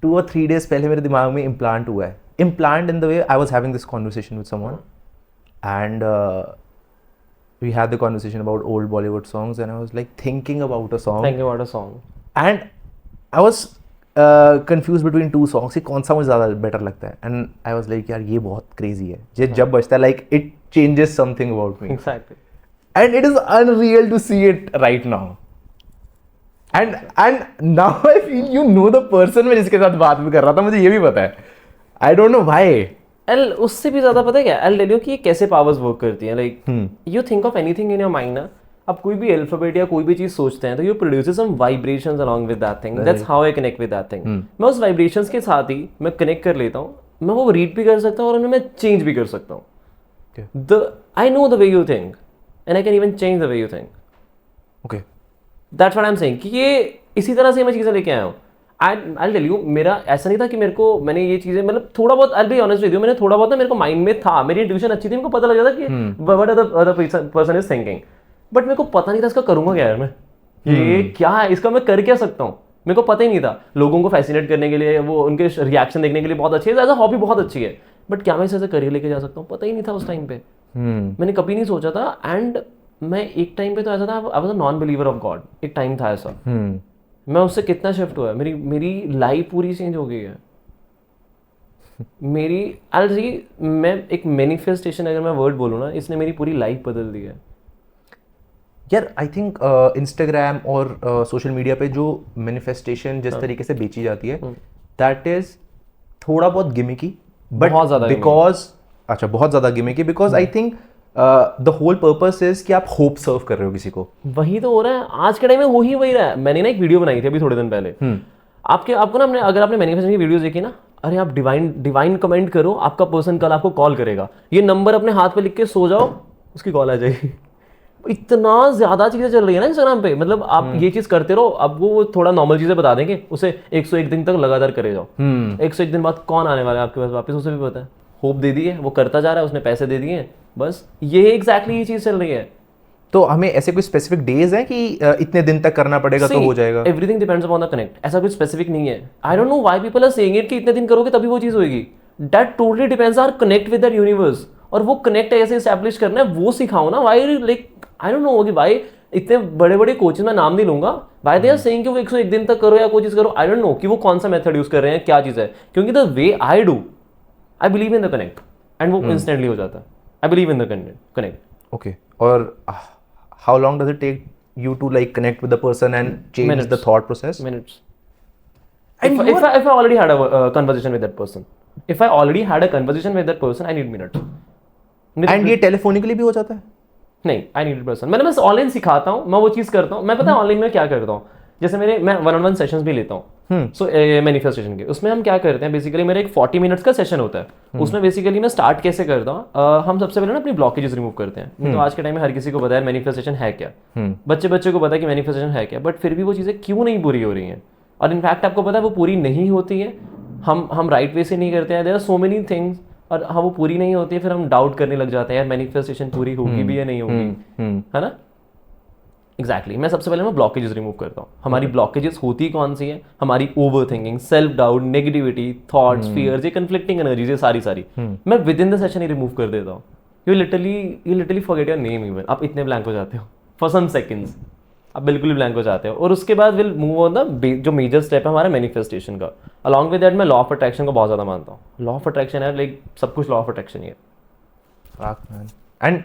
2 or 3 days पहले मेरे दिमाग में इम्प्लांट हुआ है। Implant in the way I was having this conversation with someone and we had the conversation about old Bollywood songs, and I was like thinking about a song, and I was confused between 2 songs कि कौन सा मुझे ज़्यादा better लगता है, and I was like यार ये बहुत crazy है, ये जब बजता है like it changes something about me, exactly, and it is unreal to see it right now, and now I feel you know the person मैं जिसके साथ बात भी कर रहा था, मुझे ये भी पता है, I don't know why। उससे भी ज्यादा पता है क्या, आई टेल यू कि ये कैसे पावर्स वर्क करती हैं। Like you think of anything in your mind ना, आप कोई भी अल्फाबेट या कोई भी चीज सोचते हैं तो you produces some vibrations along with that thing. That's how I connect with that thing. मैं उस वाइब्रेशंस के साथ ही मैं कनेक्ट कर लेता हूँ, मैं वो रीड भी कर सकता हूँ और उन्हें मैं चेंज भी कर सकता हूँ। I know the way you think and I can even change the way you think. Okay, that's what I am saying कि ये इसी तरह से मैं चीजें लेके आया हूँ। I'll tell you, मेरा ऐसा नहीं था कि मैंने ये चीजें, मतलब थोड़ा बहुत, I'll be honest with you, मैंने थोड़ा बहुत ना, मेरे को माइंड में था, मेरी इंट्यूशन अच्छी थी, मेरे को पता लग जाता कि what other person is thinking, but मेरे को पता नहीं था इसका करूंगा क्या यार मैं, ये क्या है, इसका मैं कर क्या सकता हूँ, मेरे को पता ही नहीं था। लोगों को फैसिनेट करने के लिए, वो उनके रिएक्शन देखने के लिए बहुत अच्छी है, एज अ हॉबी बहुत अच्छी है, बट क्या मैं इसे करियर लेके जा सकता हूँ, पता ही नहीं था उस टाइम पे। मैंने कभी नहीं सोचा था। एंड मैं एक टाइम पे तो ऐसा था, I was a non believer of God, एक टाइम था ऐसा। मैं उससे कितना शिफ्ट हुआ है, मेरी लाइफ पूरी चेंज हो गई है मेरी। मैं एक मैनिफेस्टेशन अगर मैं वर्ड बोलूँ ना, इसने मेरी पूरी लाइफ बदल दी है यार। आई थिंक इंस्टाग्राम और सोशल मीडिया पे जो मैनिफेस्टेशन जिस तरीके से बेची जाती है, दैट इज थोड़ा बहुत गिमिकी, बट बहुत ज़्यादा बिकॉज बहुत ज़्यादा gimmicky, because I think the whole purpose is कि आप होप सर्व कर रहे हो किसी को। वही तो हो रहा है आज के टाइम में, वही रहा है। मैंने ना एक वीडियो बनाई थी अभी थोड़े दिन पहले, आपको ना, अगर आपने मैनिफेस्टेशन की वीडियोस देखी ना, अरे आप डिवाइन कमेंट करो, आपका पर्सन कल आपको कॉल करेगा, ये नंबर अपने हाथ पे लिख के सो जाओ, उसकी कॉल आ जाएगी। इतना ज्यादा चीजें चल रही है ना इंस्टाग्राम पे, मतलब आप ये चीज करते रहो, अब वो थोड़ा नॉर्मल चीजें बता देंगे, उसे 101 दिन तक लगातार करे जाओ। 101 दिन बाद कौन आने वाला है आपके पास वापस, उसे भी पता है। होप दे दी है, वो करता जा रहा है, उसने पैसे दे दिए हैं, बस ये एग्जैक्टली ये चीज चल रही है। तो हमें ऐसे कोई स्पेसिफिक डेज हैं कि इतने दिन तक करना पड़ेगा तो हो जाएगा? Everything depends upon the connect, ऐसा कुछ स्पेसिफिक नहीं है. I don't know why people are saying it कि इतने दिन करोगे तभी वो चीज होगी. That totally depends our connect with that universe. और वो कनेक्ट ऐसे एस्टैब्लिश करना है वो सिखाओ ना. Why like I don't no कि भाई इतने बड़े बड़े कोचेस में नाम नहीं लूंगा, भाई दे आर सेइंग कि वो 101 दिन तक करो या कोई चीज करो. आई डोंट नो कि वो कौन सा मेथड यूज कर रहे हैं, क्या चीज है. क्योंकि the way I do, I believe in the connect and वो इंस्टेंटली हो जाता है. I believe in the connect. Okay. और how long does it take you to like connect with the person and change Minutes. the thought process? Minutes. And If I already had a conversation with that person, if I already had a conversation with that person, I need minutes. And ये telephonically भी हो जाता है? नहीं, I need person. मैंने बस online सिखाता हूँ, मैं वो चीज़ करता हूँ. मैं पता है ऑनलाइन में क्या करता हूँ. जैसे मैं 1-on-1 सेशंस भी लेता हूँ. सो मैनिफेस्टेशन के उसमें हम क्या करते हैं बेसिकली, मेरा एक 40 मिनट्स का सेशन होता है. उसमें बेसिकली मैं स्टार्ट कैसे करता हूँ, हम सबसे पहले ना अपनी ब्लॉकेजेस रिमूव करते हैं. तो आज के टाइम में हर किसी को पता है मैनिफेस्टेशन है क्या. बच्चे को पता है कि मैनिफेस्टेशन है क्या, बट फिर भी वो चीज़ें क्यों नहीं पूरी हो रही हैं. और इनफैक्ट आपको पता है वो पूरी नहीं होती है. हम राइट वे से नहीं करते हैं. There are so many things. और हाँ वो पूरी नहीं होती है, फिर हम डाउट करने लग जाते हैं यार मैनिफेस्टेशन पूरी होगी भी या नहीं होगी, है ना. एग्जैक्टली. मैं सबसे पहले मैं ब्लॉकेजेस रिमूव करता हूँ. हमारी ब्लॉकेजेस होती कौन सी है, हमारी over thinking, self doubt, negativity, thoughts, fears, ये कन्फ्लिक्टिंग एनर्जीज, ये सारी मैं विद इन द सेशन ही रिमूव कर देता हूँ. You literally forget your name even. आप इतने ब्लैंक हो जाते हो फॉर सम सेकंड्स, आप बिल्कुल ही ब्लैंक हो जाते हो. और उसके बाद विल मूव ऑन द जो मेजर स्टेप है हमारा मैनिफेस्टेशन का. अलॉन्ग विद दैट मैं लॉ ऑफ अट्रैक्शन को बहुत ज़्यादा मानता हूँ. लॉ ऑफ अट्रैक्शन है लाइक सब कुछ लॉ ऑफ अट्रैक्शन ही है. And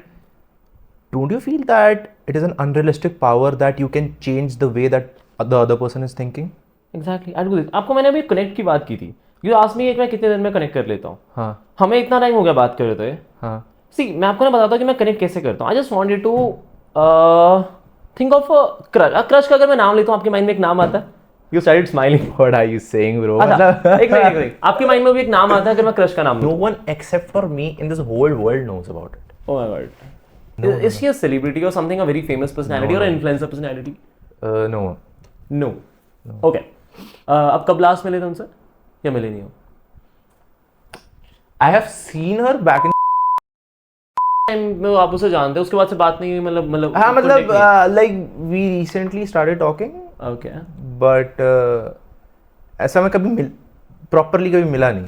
don't you feel that it is an unrealistic power that you can change the way that the other person is thinking? Exactly. I do this. आपको मैंने अभी connect की बात की थी. You asked me मैं कितने दिन में कनेक्ट कर लेता हूँ. हाँ. हमें इतना टाइम हो गया बात कर रहे थे. हाँ. See, मैं आपको ना बताता हूँ कि मैं कनेक्ट कैसे करता हूँ. I just wanted to think of a crush. Crush का अगर मैं नाम लेता हूँ आपके माइंड में एक नाम आता है. You started smiling. What are you saying, bro? अच्छा, एक मिनट. आपके माइंड में भी एक नाम आता है अगर मैं क्रश का नाम लूँ. No one except for me in this whole world knows about it. Oh my god. Is she a celebrity or something, a very famous personality or an influencer personality? No. Okay. अब कब last मिले थे उनसे या मिले नहीं हो? I have seen her back in time में आप उसे जानते हो, उसके बाद से बात नहीं हुई. मतलब हाँ मतलब like we recently started talking. Okay. But ऐसा मैं कभी properly कभी मिला नहीं.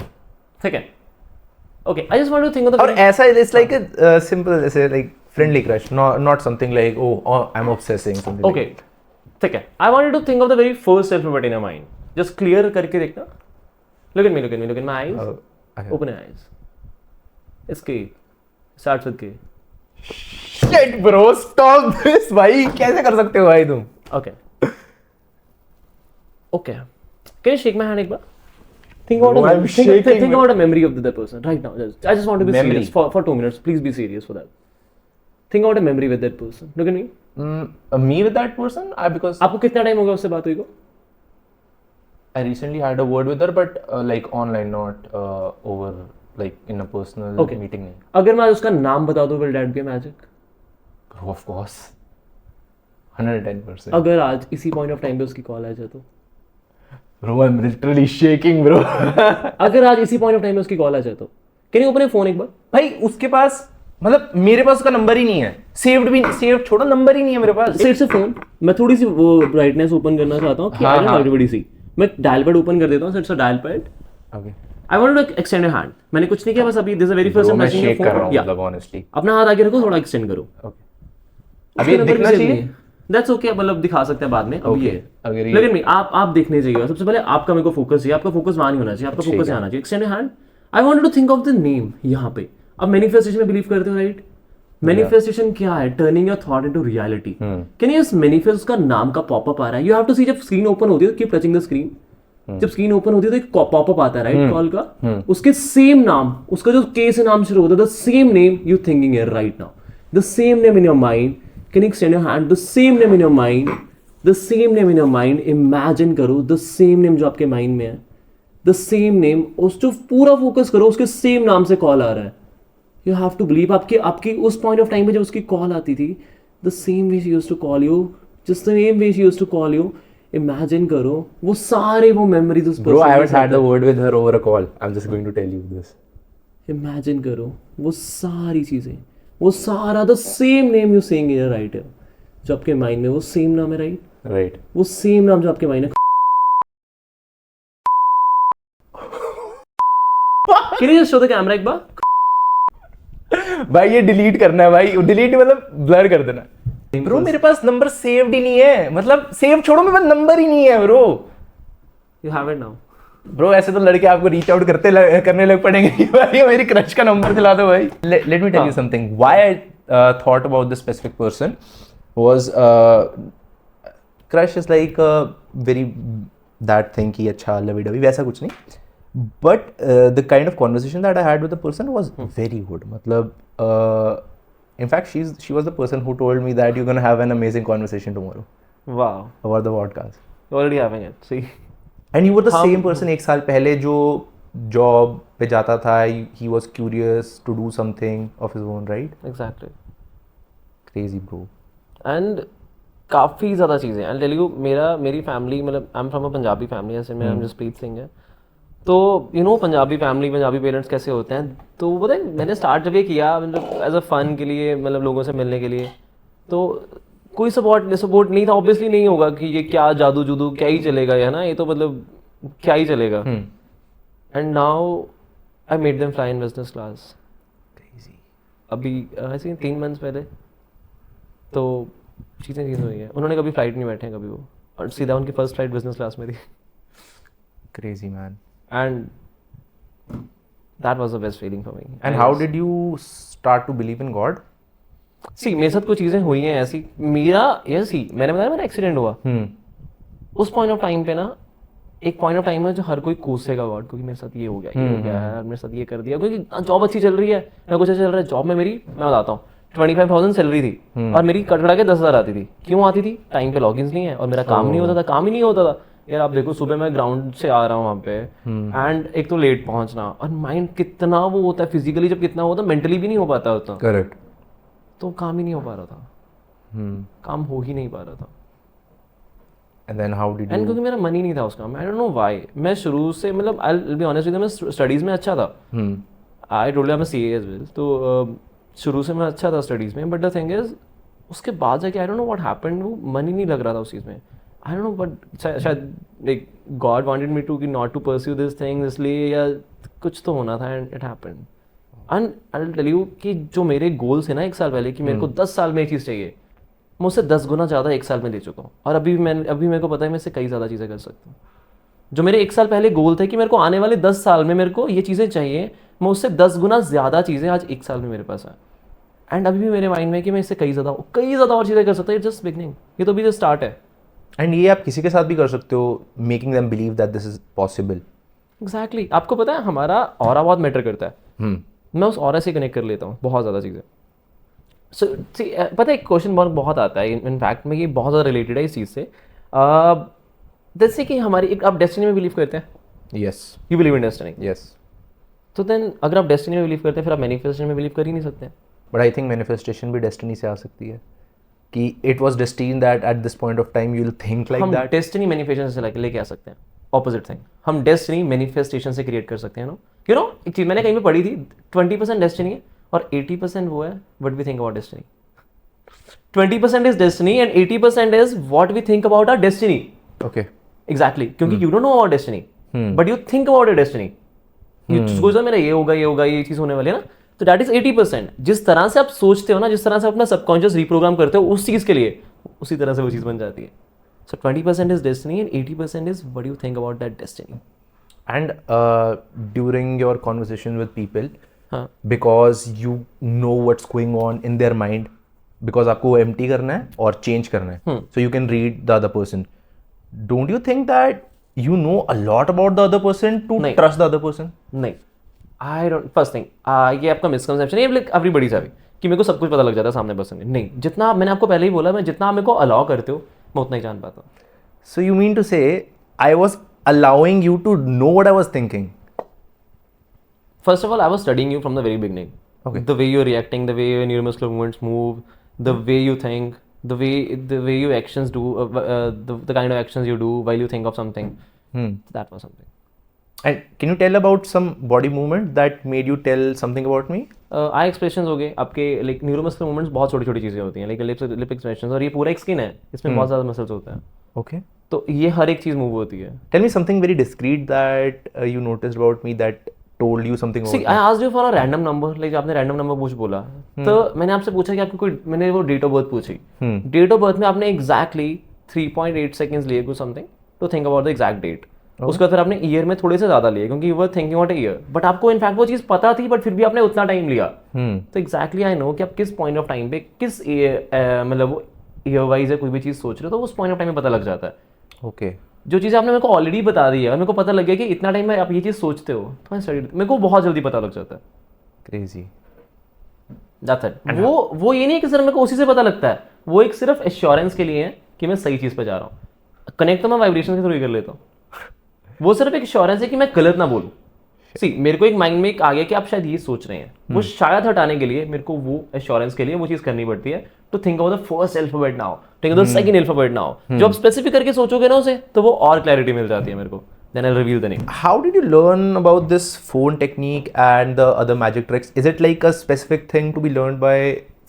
ठीक है. Okay. I just want to think of the. और ऐसा it's like a simple ऐसे like friendly crush, not something like oh I'm obsessing something. Okay. ठीक है. I wanted to think of the very first alphabet in your mind. Just clear करके देखना. Look at me. Look at my eyes. Open your eyes. It's K. Starts with K. Shit bro, stop this भाई. कैसे कर सकते हो भाई तुम? Okay. Can you shake my hand एक बार? Think about a memory of that person right now. I just want to be serious for 2 minutes. Please be serious for that. Think about a memory with that person. Look at me. Me with that person? Because आपको कितना time हो गया उससे बात हुई को? I recently had a word with her, but like online, not over like in a personal meeting. अगर मैं उसका नाम बता दूँ, will that be a magic? Of course. 110%. अगर आज इसी point of time पे उसकी call आ जाए तो? Bro, I'm literally shaking, bro. अगर आज इसी point of time पे उसकी call आ जाए तो? Can you open your phone एक बार? भाई उसके पास मतलब मेरे पास उसका नंबर ही नहीं है. सेव छोड़ो, नंबर ही नहीं है मेरे पास. It's a phone. मैं थोड़ी सी वो brightness open करना चाहता हूँ कि I don't everybody see. मैं डायल पैड ओपन कर देता हूँ. It's a dial pad. Okay. I wanted to extend your hand. मैंने कुछ नहीं किया, बस अभी this is the very first time मैं touching your शेक कर रहा phone. हूँ मतलब honestly. अपना हाथ आगे रखो, थोड़ा एक्सटेंड करो. अभी दिखना चाहिए. That's okay, मतलब दिखा सकते हैं बाद में. अब ये लेकिन नहीं, आप देखने चाहिए. सबसे पहले आपका मेरे को फोकस चाहिए. आपका फोकस वहाँ नहीं होना चाहिए, आपका फोकस यहाँ आना चाहिए. Extend your hand. I wanted to think of the name यहाँ पे. अब मैनिफेस्टेशन में बिलीव करते हो राइट? मैनिफेस्टेशन क्या है? Turning your thought into reality. Can you manifest? उसका नाम का पॉपअप आ रहा है. यू हैव टू सी. जब स्क्रीन ओपन होती है तो कीप टचिंग द स्क्रीन. जब स्क्रीन ओपन होती है तो एक पॉपअप आता है राइट कॉल का. उसके सेम नाम, उसका जो के से नाम शुरू होता है, the same name you thinking here right now. The same name in your mind. Can you extend your hand? The same name in your mind. The same name in your mind. Imagine करो the same name जो आपके mind में है. The same name. उस जो पूरा focus करो उसके सेम नाम से कॉल आ रहा है. You have to believe. आपकी उस पॉइंट ऑफ टाइम में जब उसकी कॉल आती थी, the same way she used to call you, just the same way she used to call you. Imagine करो वो सारे वो memories उस person. Bro, I haven't had the word with her over a call. I'm just going to tell you this. Imagine करो वो सारी चीजें वो सारा the same name you saying in right year, जो आपके माइंड में वो सेम नाम है, राइट? राइट। वो सेम नाम जो आपके माइंड में Can you just show the camera एक बार? भाई ये डिलीट करना है भाई, डिलीट मतलब ब्लर कर देना। ब्रो मेरे पास नंबर सेव्ड ही नहीं है, मतलब सेव छोड़ो, मेरे पास नंबर ही नहीं है bro. You have it now. Bro ऐसे तो लड़के आपको रीच आउट करने लग पड़ेंगे कि भाई मेरी क्रश का नंबर दिला दो भाई। Let me tell you something, why I thought about this specific person was crush is like very that thing कि अच्छा लवी डवी वैसा कुछ नहीं, but the kind of conversation that I had with the person was very good. मतलब in fact she was the person who told me that you're going to have an amazing conversation tomorrow Wow. about the podcast. You're already having it. See. And you were the same person एक साल पहले जो job पे जाता था, he was curious to do something of his own, right? Exactly. Crazy bro. And काफ़ी ज़्यादा चीज़ें हैं। I'll tell you, मेरी फैमिली, मतलब I'm from a Punjabi family, ऐसे मेरा नाम जसप्रीत सिंह है। तो you know Punjabi family, Punjabi parents कैसे होते हैं, तो पता है मैंने स्टार्ट जब ये किया मतलब एज अ फन के लिए, मतलब लोगों से मिलने के लिए, तो कोई सपोर्ट नहीं था, ऑब्वियसली नहीं होगा कि ये क्या जादू जुदू क्या ही चलेगा, है ना, ये तो मतलब क्या ही चलेगा। And now I made them fly in business class. अभी ऐसे 3 मंथ्स पहले तो चीज़ें चीज़ हुई है, उन्होंने कभी फ्लाइट नहीं बैठे हैं कभी वो, और सीधा उनकी फर्स्ट फ्लाइट बिजनेस क्लास में थी। Crazy man. And that was the best feeling for me. And how did you start to believe in God? See, मेरे साथ कुछ चीज़ें हुई हैं ऐसी, मैंने बताया मेरा एक्सीडेंट हुआ, उस पॉइंट ऑफ टाइम पे ना, एक पॉइंट ऑफ टाइम है जो हर कोई कोसेगा गॉड को कि मेरे साथ ये हो गया है, मेरे साथ ये कर दिया, क्योंकि जॉब अच्छी चल रही है, मैं कुछ अच्छा चल रहा है जॉब में, मेरी मैं बताता हूँ 25,000 सैलरी थी और मेरी कटड़ा के 10,000 आती थी। क्यों आती थी? टाइम पे लॉगिन्स नहीं है और मेरा काम नहीं होता था, काम ही नहीं होता था यार। आप देखो सुबह मैं ग्राउंड से आ रहा हूँ वहाँ पे, एंड एक तो लेट पहुँचना, और माइंड कितना वो होता है फिजिकली, जब कितना होता है मेंटली भी नहीं हो पाता होता। करेक्ट। तो काम ही नहीं हो पा रहा था, काम हो ही नहीं पा रहा था। And then how did you? क्योंकि मेरा मन ही नहीं था उस काम में, आई डोंट नो व्हाई। मैं शुरू से, मतलब I will be honest with you, मैं स्टडीज में अच्छा था, I told you I am CA as well, तो शुरू से मैं अच्छा था स्टडीज में, बट द थिंग इज उसके बाद जाके आई डोंट नो व्हाट हैपेंड, वो मन ही नहीं लग रहा था उस चीज़ में। आई डोंट नो, बट शायद like God wanted me to कि not to pursue this thing, इसलिए या कुछ तो होना था, and it happened. And I will tell you कि जो मेरे गोल्स है ना 1 साल पहले कि मेरे को 10 साल में एक चीज़ चाहिए, मैं उससे 10 गुना ज़्यादा 1 साल में ले चुका हूँ, और अभी मेरे को पता है मैं इससे कई ज़्यादा चीज़ें कर सकता हूँ। जो मेरे 1 साल पहले गोल थे कि मेरे को आने वाले 10 साल में मेरे को ये चीज़ें चाहिए, मैं उससे 10 गुना ज़्यादा चीज़ें आज 1 साल में मेरे पास है। एंड अभी भी मेरे माइंड में कि मैं इससे कई ज़्यादा और चीज़ें कर सकता हूँ। जस्ट बिगनिंग, ये तो अभी जस्ट स्टार्ट है। एंड ये आप किसी के साथ भी कर सकते हो, making them believe that this is possible. Exactly. आपको पता है हमारा ऑरा बहुत मैटर करता है। मैं उस ऑरा से कनेक्ट कर लेता हूँ बहुत ज़्यादा चीज़ें। सो पता है एक क्वेश्चन बहुत आता है, इनफैक्ट में ये बहुत ज़्यादा रिलेटेड है इस चीज़ से, जैसे कि हमारी एक, आप डेस्टिनी में बिलीव करते हैं? Yes, you believe in destiny? Yes. तो देन अगर आप डेस्टिनी में बिलीव करते हैं फिर आप मैनिफेस्टेशन में बिलीव कर ही नहीं सकते। बट आई थिंक मैनिफेस्टेशन भी डेस्टिनी से आ सकती है कि it was destiny that at this point of time you will think like that. हम डेस्टिनी मैनिफेस्टेशन से लेके आ सकते हैं, ऑपोजिट थिंग। हम डेस्टिनी मैनिफेस्टेशन से क्रिएट कर सकते हैं नो। यू नो एक चीज़ मैंने कहीं पे पढ़ी थी, 20% डेस्टिनी है और 80% वो है what we think about destiny. 20% is destiny and 80% is what we think about our destiny. Okay, exactly, क्योंकि you don't know about destiny but you think about your destiny. सोचो मेरा ये होगा ये चीज़ होने वाली है ना, तो दैट इज 80%। जिस तरह से आप सोचते हो ना, जिस तरह से अपना सबकॉन्शियस रिप्रोग्राम करते हो उस चीज़ के लिए, उसी तरह से वो चीज़ बन जाती है। सो 20% is destiny and 80% is what you think about that destiny. And during your conversation with people, because you know what's going on in their mind, because आपको एम्प्टी करना है और चेंज करना है, so you can read the other person. Don't you think that you know a lot about the other person to trust the other person? नहीं, I don't, first thing, ये आपका misconception है, like everybody से कि मेरे को सब कुछ पता लग जाता है सामने पर्सन के। नहीं, जितना मैंने आपको पहले ही बोला, मैं जितना आप मेरे को अलाउ करते हो मैं उतना ही जान पाता हूँ। So you mean to say I was allowing you to know what I was thinking? First of all, I was studying you from the very beginning. Okay. The way you're reacting, the way your neuromuscular movements move, the way you think, the way your actions do, the kind of actions you do while you think of something. That was something. And can you tell about some body movement that made you tell something about me? I expressions हो गए आपके, like neuromuscular movements बहुत छोटी छोटी चीज़ें होती हैं, like lip expressions, और ये पूरा एक स्किन है, इसमें बहुत ज़्यादा मसल्स होते हैं, Okay. तो ये हर एक चीज़ मूव होती है. Tell me something very discreet that you noticed about me that told you something See, about I asked you for a random number, like आपने रैंडम नंबर कुछ बोला, तो मैंने आपसे पूछा कि आपकी कोई, मैंने वो डेट ऑफ बर्थ पूछी. डेट ऑफ बर्थ में आपने एग्जैक्टली 3.8 सेकंड्स लिए कुछ something to think about the exact date. उसके बाद फिर आपने ईयर में थोड़े से ज्यादा लिए क्योंकि you were thinking about a year, but आपको इनफैक्ट वो चीज पता थी, बट फिर भी आपने उतना टाइम लिया. तो एग्जैक्टली आई नो कि आप किस पॉइंट ऑफ टाइम पे किस मतलब वो ईयर वाइज है कोई भी चीज सोच रहे हो, तो उस पॉइंट ऑफ टाइम में पता लग जाता है. Okay. जो चीज़ आपने मेरे को ऑलरेडी बता दी है, मेरे को पता लग गया कि इतना टाइम में आप ये चीज़ सोचते हो, तो मैं स्टडी, मेरे को बहुत जल्दी पता लग जाता है. Crazy. That's it. वो ये नहीं है कि सर मेरे को उसी से पता लगता है, वो एक सिर्फ एश्योरेंस के लिए है कि मैं सही चीज़ पे जा रहा हूँ. कनेक्ट तो मैं वाइब्रेशन के थ्रू ही कर लेता हूँ. वो सिर्फ एक एश्योरेंस है कि मैं गलत ना बोलूँ. सी मेरे को एक माइंड में एक आ गया कि आप शायद ये सोच रहे हैं, वो शायद हटाने के लिए मेरे को वो एश्योरेंस के लिए वो चीज़ करनी पड़ती है. तो think about the first alphabet now, think about the second alphabet now. जो आप स्पेसिफिक करके सोचोगे ना उसे, तो वो और क्लैरिटी मिल जाती है मेरे को. Then I'll reveal the name. How did you learn about this phone technique and the other magic tricks? Is it like a specific thing to be learned by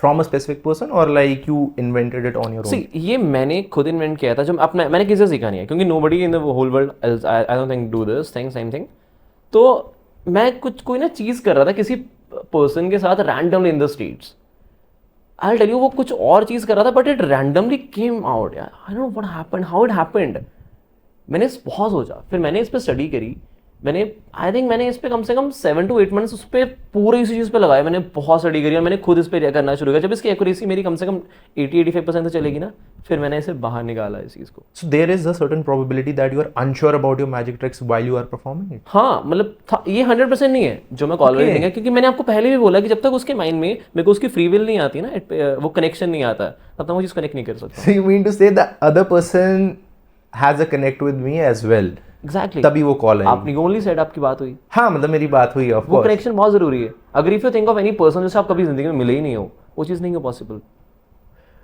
from a specific person or like you invented it on your own? See, ये मैंने खुद invent किया था, जो अपना मैंने किसी से सीखा नहीं है, क्योंकि nobody in the whole world else, I don't think do this thing, same thing. तो मैं कोई ना चीज़ कर रहा था किसी पर्सन के साथ randomly in the streets. I'll tell you वो कुछ और चीज़ कर रहा था, but it randomly came out. यार I don't know what happened, how it happened. मैंने बहुत सोचा, फिर मैंने इस पर स्टडी करी. मैंने इस पे कम से कम 7 to 8 मंथ्स उस पर पूरे इसी चीज़ पे लगाया. मैंने बहुत स्टडी करी और मैंने खुद इस पर करना शुरू किया. जब इसकी एक्यूरेसी मेरी कम से कम 80-85% तो चलेगी ना, फिर मैंने इसे बाहर निकाला इस चीज़ को. So there is a certain probability that you are unsure about your magic tricks while you are performing it. हाँ, मतलब ये 100% नहीं है जो मैं कॉल देंगे, क्योंकि मैंने आपको पहले भी बोला कि जब तक उसके माइंड में मेरे को उसकी फ्री विल नहीं आती ना, वो कनेक्शन नहीं आता, तब तक वो चीज़ कनेक्ट नहीं कर सकता. So you mean to say the other person has a connect with me as well? Exactly. तभी वो कॉल है. आपने ओनली सेड आपकी बात हुई. हाँ, मतलब मेरी बात हुई ऑफ वो कोर्स. कनेक्शन बहुत जरूरी है. अगर if you think of any person जिससे आप कभी जिंदगी में मिले ही नहीं हो, वो चीज़ नहीं हो possible.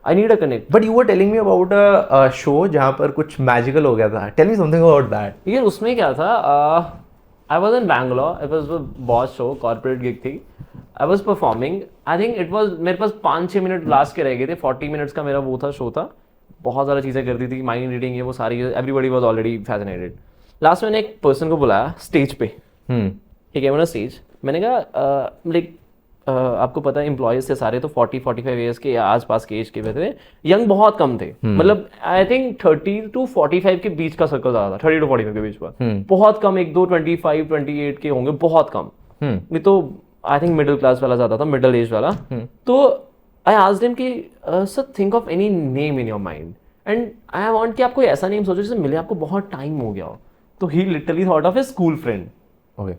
I need a connect. But you were telling me about a show जहाँ पर कुछ मैजिकल हो गया था. Tell me something about that. यार उसमें क्या था, I was in Bangalore, it was boss show, corporate gig थी. I was performing, I think it was, मेरे पास 5-6 मिनट लास्ट के रह गए थे. 40 मिनट्स का मेरा वो था, शो था. बहुत ज़्यादा चीज़ें करती थी, माइंड रीडिंग ये वो सारी, everybody was already fascinated. Last में मैंने एक पर्सन को बुलाया स्टेज पे. ठीक है, मैंने स्टेज, मैंने कहा लाइक आपको पता है एम्प्लॉयज थे सारे, तो 40-45 ईयर्स के या आसपास के एज के थे. यंग बहुत कम थे, मतलब आई थिंक 30 to 45 के बीच का सर्कल ज़्यादा था. 30 to 45 के बीच पर बहुत कम, 1-2 25-28 के होंगे, बहुत कम. नहीं तो आई थिंक मिडिल क्लास वाला ज़्यादा था, मिडिल एज वाला. तो आई आस्क्ड हिम कि sir think of any name in your mind and I want कि आप कोई ऐसा नेम सोचो जिससे मिले आपको बहुत टाइम हो गया हो. तो he literally thought of a school friend. Okay.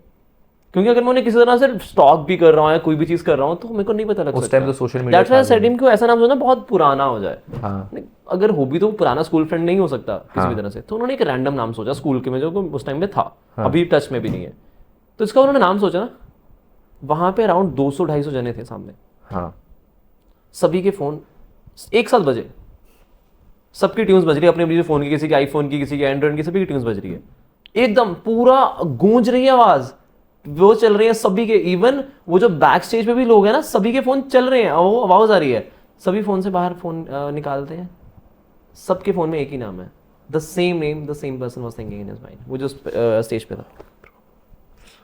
क्योंकि अगर मैं उन्हें किसी तरह से स्टॉक भी कर रहा हूँ या कोई भी चीज कर रहा हूँ, तो मेरे को नहीं पता लग सकता. उस टाइम तो social media, that's why I said him कि ऐसा नाम सोचना बहुत पुराना हो जाए. हाँ. अगर हो भी तो पुराना स्कूल फ्रेंड नहीं हो सकता किसी भी तरह से. तो उन्होंने एक रैंडम नाम सोचा स्कूल के में, जो उस टाइम में था, अभी टच में भी नहीं है. तो इसका उन्होंने नाम सोचा ना, वहां पे अराउंड 200-250 जने थे सामने. हाँ. सभी के फोन एक साथ बजे, सबकी ट्यून्स बज रही है अपने अपनी, फोन की, किसी के आईफोन की, किसी के एंड्रॉइड की, सभी की ट्यून्स बज रही है. एकदम पूरा गूंज रही है आवाज, वो चल रही है सभी के. इवन वो जो बैक स्टेज पे भी लोग हैं ना, सभी के फोन चल रहे हैं, वो आवाज आ रही है. सभी फोन से बाहर फोन निकालते हैं, सबके फोन में एक ही नाम है, the same name, the same person was thinking in his mind. वो जो स्टेज पे था,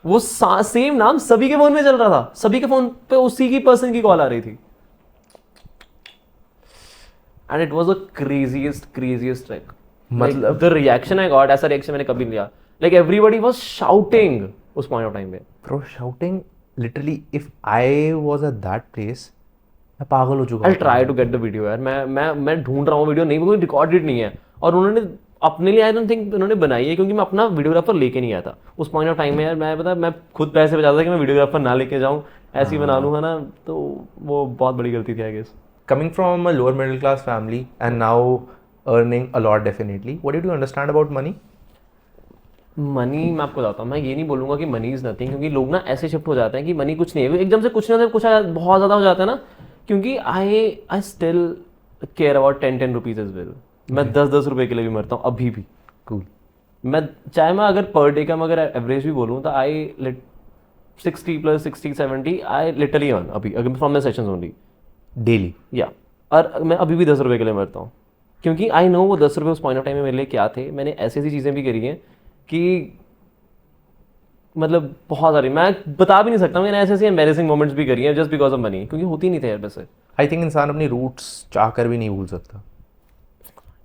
वो सेम नाम सभी के फोन में चल रहा था. सभी के फोन पे उसी की पर्सन की कॉल आ रही थी. And it was the craziest trick. मतलब द रिएक्शन आई गॉट, ऐसा रिएक्शन मैंने कभी नहीं लिया. लाइक एवरीबॉडी वाज शाउटिंग उस पॉइंट ऑफ टाइम पे. Bro, shouting literally, if I was at that place, मैं पागल हो चुका. I'll try to get the video यार. मैं ढूंढ रहा हूँ वीडियो, नहीं कोई रिकॉर्डेड नहीं है. और उन्होंने अपने लिए आई डोंट थिंक उन्होंने बनाई है, क्योंकि मैं अपना वीडियोग्राफर लेके नहीं आया था उस पॉइंट ऑफ टाइम में. यार मैं खुद पैसे बचाता था कि मैं वीडियोग्राफर ना लेके जाऊँ, ऐसे ही बना लूँ, है ना. तो वो बहुत बड़ी गलती थी I guess. Coming from a lower middle class family and now earning a lot definitely, what did you understand about money? Money मैं आपको बताता हूँ, मैं ये नहीं बोलूँगा कि मनी इज़ नथिंग, क्योंकि लोग ना ऐसे शिफ्ट हो जाते हैं कि मनी कुछ नहीं है. एकदम से कुछ ना कुछ बहुत ज़्यादा हो जाता है ना. क्योंकि I still care about 10 rupees as well. मैं 10 रुपए के लिए भी मरता हूँ अभी भी. Cool. मैं चाहे मैं अगर पर डे का मैं अगर एवरेज भी बोलूँ तो आई 60 + 60 70 आई लिटरली अर्न अभी अगर from my sessions only daily? या। और मैं अभी भी 10 रुपये के लिए मरता हूँ, क्योंकि आई नो वो 10 रुपये उस पॉइंट ऑफ टाइम में मेरे लिए क्या थे। मैंने ऐसी ऐसी चीज़ें भी करी हैं कि मतलब बहुत सारी, मैं बता भी नहीं सकता। मैंने ऐसे ऐसे एम्बैरेसिंग मोमेंट्स भी करी हैं जस्ट बिकॉज ऑफ मनी, क्योंकि होती नहीं थे यार पैसे। आई थिंक इंसान अपनी रूट्स चाह कर भी नहीं भूल सकता।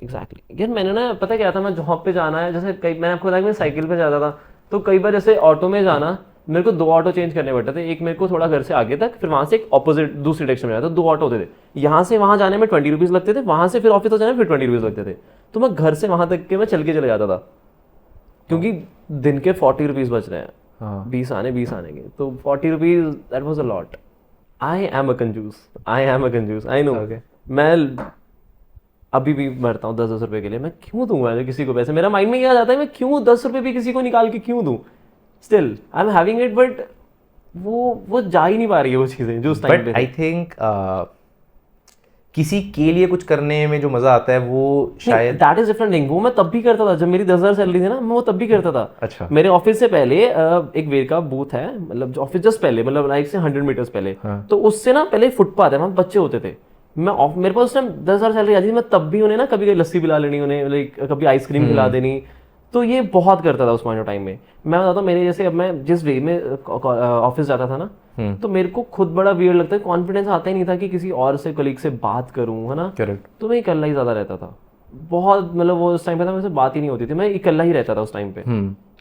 एग्जैक्टली यार, मैंने ना पता क्या था, मैं जॉब पे जाना है, जैसे कई मैंने आपको बताया कि मैं साइकिल पे जाता था, तो कई बार जैसे ऑटो में जाना मेरे को 2 ऑटो चेंज करने पड़ते थे। एक मेरे को थोड़ा घर से आगे तक, फिर वहाँ से एक ऑपोजिट दूसरी डायरेक्शन में जाता था। 2 ऑटो होते थे, यहाँ से वहाँ जाने में 20 रुपीज़ लगते थे, वहाँ से फिर ऑफिस तक जाने में फिर 20 रुपीज़ लगते थे। तो मैं घर से वहाँ तक के मैं चल के चले जाता था, क्योंकि दिन के 40 रुपीज़ बच रहे हैं। हाँ। 20 आने के, तो 40 rupees that was a lot. I am a कंजूस, आई नो। Okay. मैं अभी भी मरता हूँ 10-10 रुपए के लिए। मैं क्यों दूंगा किसी को पैसे? मेरा माइंड में क्या जाता है, मैं क्यों 10 रुपए भी किसी को निकाल के क्यों दूं? Still I am having it, but वो जा ही नहीं पा रही है वो चीजें जो उस टाइम पे बट आई थिंक किसी के लिए कुछ करने में जो मजा आता है वो शायद दैट इज डिफरेंट थिंग। वो मैं तब भी करता था जब मेरी 10,000 सैलरी थी ना, मैं वो तब भी करता था। अच्छा। मेरे ऑफिस से पहले एक वेर का बूथ है, मतलब ऑफिस जस्ट पहले, मतलब लाइक से 100 मीटर्स पहले। हाँ। तो उससे ना पहले फुटपाथ है, वहाँ बच्चे होते थे। मेरे पास उस टाइम 10,000 सैलरी आती थी, मैं तब भी उन्हें ना कभी लस्सी पिला लेनी, उन्हें लाइक कभी आइसक्रीम खिला देनी। तो ये बहुत करता था उस पॉइंट ऑफ टाइम में। मैं बताता हूँ, मेरे जैसे अब मैं जिस वे में ऑफिस जाता था ना, तो मेरे को खुद बड़ा वियर्ड लगता है, कॉन्फिडेंस आता ही नहीं था कि किसी और से कलीग से बात करूँ, है ना। करेक्ट। तो मैं अकेला ही ज़्यादा रहता था बहुत, मतलब वो उस टाइम पे था, मेरे से बात ही नहीं होती थी, मैं अकेला ही रहता था उस टाइम पे।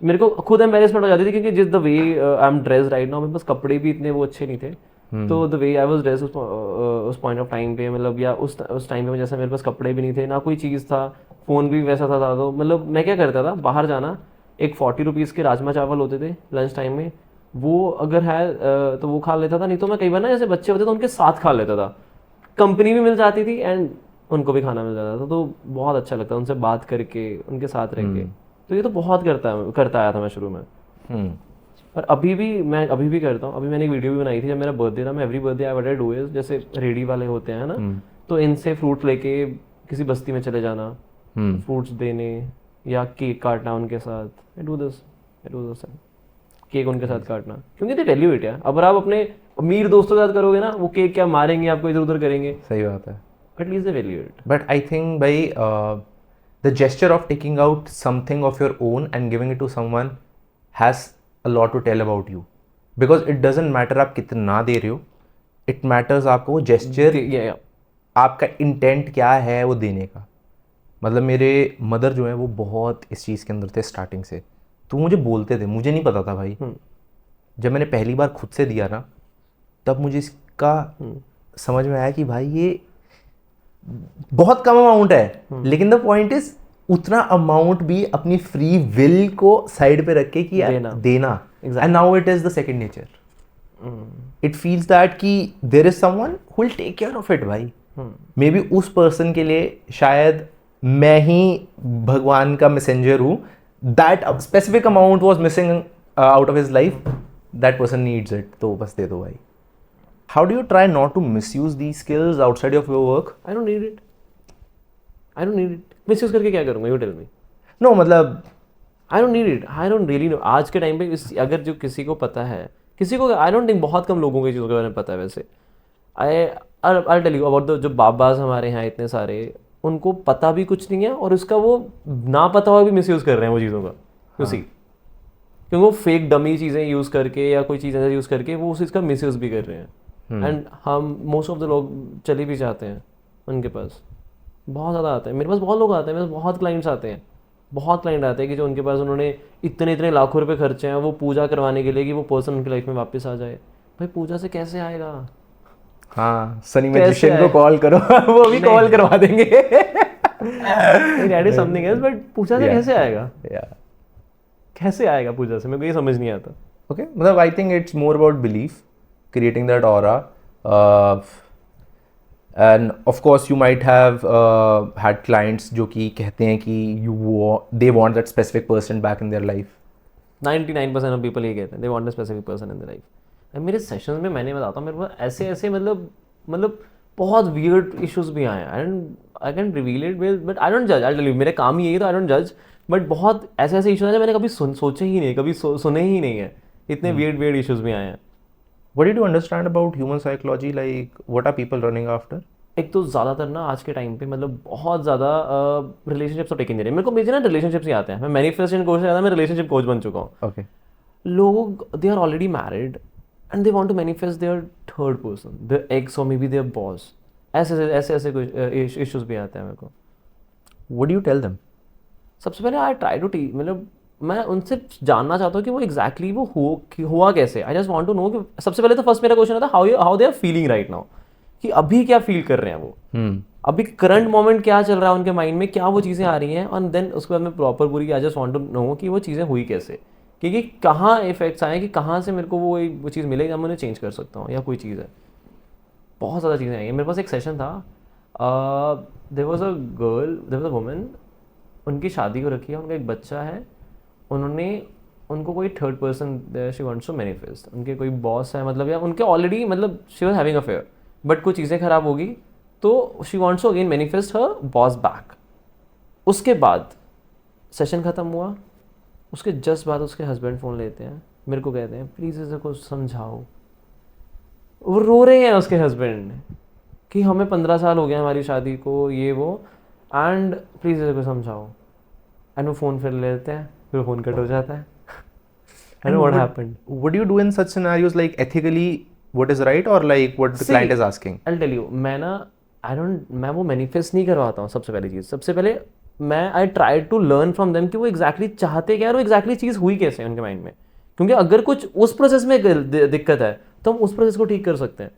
मेरे को खुद एम्बेरसमेंट हो जाती थी, क्योंकि जिस the way I am dress right now, मेरे पास कपड़े भी इतने वो अच्छे नहीं थे। तो the way I was dress उस पॉइंट ऑफ टाइम पे, मतलब या उस टाइम पे जैसे मेरे पास कपड़े भी नहीं थे, ना कोई चीज़ था, फ़ोन भी वैसा था। तो मतलब मैं क्या करता था, बाहर जाना, एक 40 रुपीज़ के राजमा चावल होते थे लंच टाइम में, वो अगर है तो वो खा लेता था, नहीं तो मैं कई बार ना जैसे बच्चे होते तो उनके साथ खा लेता था। कंपनी भी मिल जाती थी एंड उनको भी खाना मिल जाता था, तो बहुत अच्छा लगता उनसे बात करके, उनके साथ रह के। तो ये तो बहुत करता आया था मैं शुरू में। और अभी भी करता हूँ। अभी मैंने एक वीडियो भी बनाई थी जब मेरा बर्थडे था। मैं every birthday I what I do is, जैसे रेडी वाले होते हैं ना, तो इनसे फ्रूट लेके किसी बस्ती में चले जाना, फ्रूट्स देने या केक काटना उनके साथ। आई डू दिस केक उनके साथ काटना, क्योंकि दे टेल यू इट यार। अगर आप अपने अमीर दोस्तों के साथ करोगे ना, वो केक क्या मारेंगे आपको, इधर उधर करेंगे। सही बात है। At least they value it. But I think भाई the gesture of taking out something of your own and giving it to someone has a lot to tell about you, because it doesn't matter आप कितना दे रहे हो, it matters आपको वो gesture, आपका intent क्या है वो देने का। मतलब मेरे मदर जो है वो बहुत इस चीज़ के अंदर थे स्टार्टिंग से, तो मुझे बोलते थे, मुझे नहीं पता था भाई। जब मैंने पहली बार खुद से दिया ना, तब मुझे इसका समझ में आया कि भाई ये बहुत कम अमाउंट है, लेकिन द पॉइंट इज उतना अमाउंट भी अपनी फ्री विल को साइड पे रख के कि देना। And now it is the second nature. It feels that कि there is someone who will take care of it भाई। मे बी उस पर्सन के लिए शायद मैं ही भगवान का मैसेंजर हूँ। That specific amount was missing out of his life, that person needs it, तो बस दे दो भाई। How do you try not to misuse these skills outside of your work? I don't need it. Misuse करके क्या करूँगा? You tell me. No, मतलब I don't need it. I don't really know. आज के टाइम पे अगर जो किसी को पता है, किसी को I don't think बहुत कम लोगों को चीज़ों के बारे में पता है वैसे। I'll tell you about जो बाबाज हमारे यहाँ इतने सारे, उनको पता भी कुछ नहीं है और उसका वो ना पता हुआ भी मिसयूज कर रहे हैं वो चीज़ों का। क्योंकि वो फेक डमी चीज़ें यूज़ करके या कोई चीज़ यूज़ करके वो उस चीज़ का मिसयूज भी कर रहे हैं। एंड हम मोस्ट ऑफ द लोग चले भी जाते हैं, उनके पास बहुत ज़्यादा आते हैं। मेरे पास बहुत लोग आते हैं, मेरे पास बहुत क्लाइंट्स आते हैं, बहुत क्लाइंट आते हैं कि जो उनके पास उन्होंने इतने लाखों रुपए खर्चे हैं वो पूजा करवाने के लिए कि वो पर्सन उनकी लाइफ में वापस आ जाए। भाई पूजा से कैसे आएगा? हाँ, सनी मैजिशियन को कॉल करो वो भी कॉल करवा देंगे। That is something else, but पूजा से कैसे आएगा? कैसे आएगा पूजा से? मेरे को ये समझ नहीं आता। ओके, मतलब I think it's more about belief, creating that aura, and of course you might have had clients जो कि कहते हैं कि they want that specific person back in their life. 99% of people ये कहते हैं, they want a specific person in their life. मेरे sessions में मैंने बताता हूँ, मेरे पास ऐसे मतलब बहुत weird issues भी आए हैं। I can't reveal it, but I don't judge. I'll tell you, मेरे काम ही यही तो I don't judge. बट बहुत ऐसे ऐसे इशूज हैं जो मैंने कभी सोचे ही नहीं, कभी सुने ही नहीं है, इतने वियर्ड इश्यूज भी आए हैं। What did you understand about human psychology? Like, what are people running after? एक तो ज़्यादातर ना आज के टाइम पे मतलब बहुत ज़्यादा रिलेशनशिप्स तो टेकिंग दे रहे हैं। मेरे को मुझे ना रिलेशनशिप्स ही आते हैं, मैं मैनिफेस्टेशन कोच से ज़्यादा मैं रिलेशनशिप कोच बन चुका हूँ। Okay. लोग they are already married and they want to manifest their third person, their ex और मे बी देयर बॉस। ऐसे ऐसे ऐसे कुछ इश्यूज भी आते हैं मेरे को। What do you tell them? सबसे पहले आई ट्राई टू मतलब मैं उनसे जानना चाहता हूँ कि वो एग्जैक्टली वो हुआ कैसे। I just want to know कि सबसे पहले तो फर्स्ट मेरा क्वेश्चन था how they are feeling right now, कि अभी क्या फील कर रहे हैं वो, अभी करंट मोमेंट क्या चल रहा है उनके माइंड में, क्या वो चीज़ें आ रही हैं। और देन उसके बाद मैं प्रॉपर पूरी I just want to know कि वो चीज़ें हुई कैसे, क्योंकि कहाँ इफेक्ट्स आए, कि कहाँ से मेरे को वो चीज़ मिलेगी, मैं उन्हें चेंज कर सकता हूँ या कोई चीज़ है। बहुत ज़्यादा चीज़ें आई हैं। मेरे पास एक सेशन था, there was a girl, there was a woman, उनकी शादी हो रखी है, उनका एक बच्चा है, उनको कोई third person she wants to manifest, उनके कोई बॉस है मतलब, या उनके ऑलरेडी मतलब she was having affair but कुछ चीज़ें खराब होगी तो she wants to again manifest her boss back. उसके बाद सेशन ख़त्म हुआ, उसके जस्ट बाद उसके हस्बैंड फ़ोन लेते हैं, मेरे को कहते हैं प्लीज़ इसे को समझाओ। वो रो रहे हैं उसके हस्बैंड कि हमें 15 साल हो गए हमारी शादी को, ये वो, एंड प्लीज़ इसे को समझाओ। एंड वो फ़ोन फिर ले लेते हैं, फिर फ़ोन कट हो जाता है। And what happened? What do you do in such scenarios? Like, ethically, what is right, or like what the client is asking? I'll tell you, मैं वो मैनिफेस्ट नहीं करवाता हूँ। सबसे पहली चीज़, सबसे पहले I try to learn from them कि वो एग्जैक्टली चाहते क्या है और वो एग्जैक्टली चीज़ हुई कैसे है उनके माइंड में। क्योंकि अगर कुछ उस प्रोसेस में दिक्कत है तो हम उस प्रोसेस को ठीक कर सकते हैं,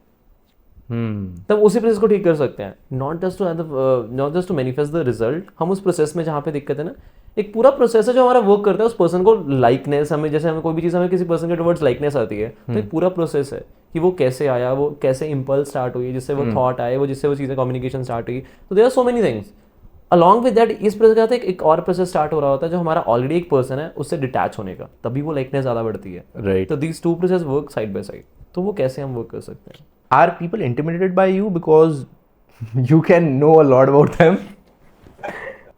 तब उसी प्रोसेस को ठीक कर सकते हैं। Not just to manifest the result. हम उस प्रोसेस में जहाँ पे दिक्कत है ना, एक पूरा प्रोसेस है जो हमारा वर्क करता है उस पर्सन को लाइकनेस, हमें जैसे हमें कोई भी चीज़, हमें किसी पर्सन के टुवर्ड्स लाइकनेस आती है तो एक पूरा प्रोसेस है कि वो कैसे आया, वो कैसे इम्पल्स स्टार्ट हुई, जिससे वो थॉट आए, वो जिससे वो चीज़ें कम्युनिकेशन स्टार्ट हुई। तो there are so many things along with that. इस प्रोसेस के साथ एक और प्रोसेस स्टार्ट हो रहा होता है जो हमारा ऑलरेडी एक पर्सन है उससे डिटैच होने का, तभी वो लाइकनेस ज़्यादा बढ़ती है। Right. तो these two process work side by side. तो वो कैसे हम वर्क कर सकते हैं? Are people intimidated by you because you can know a lot about them?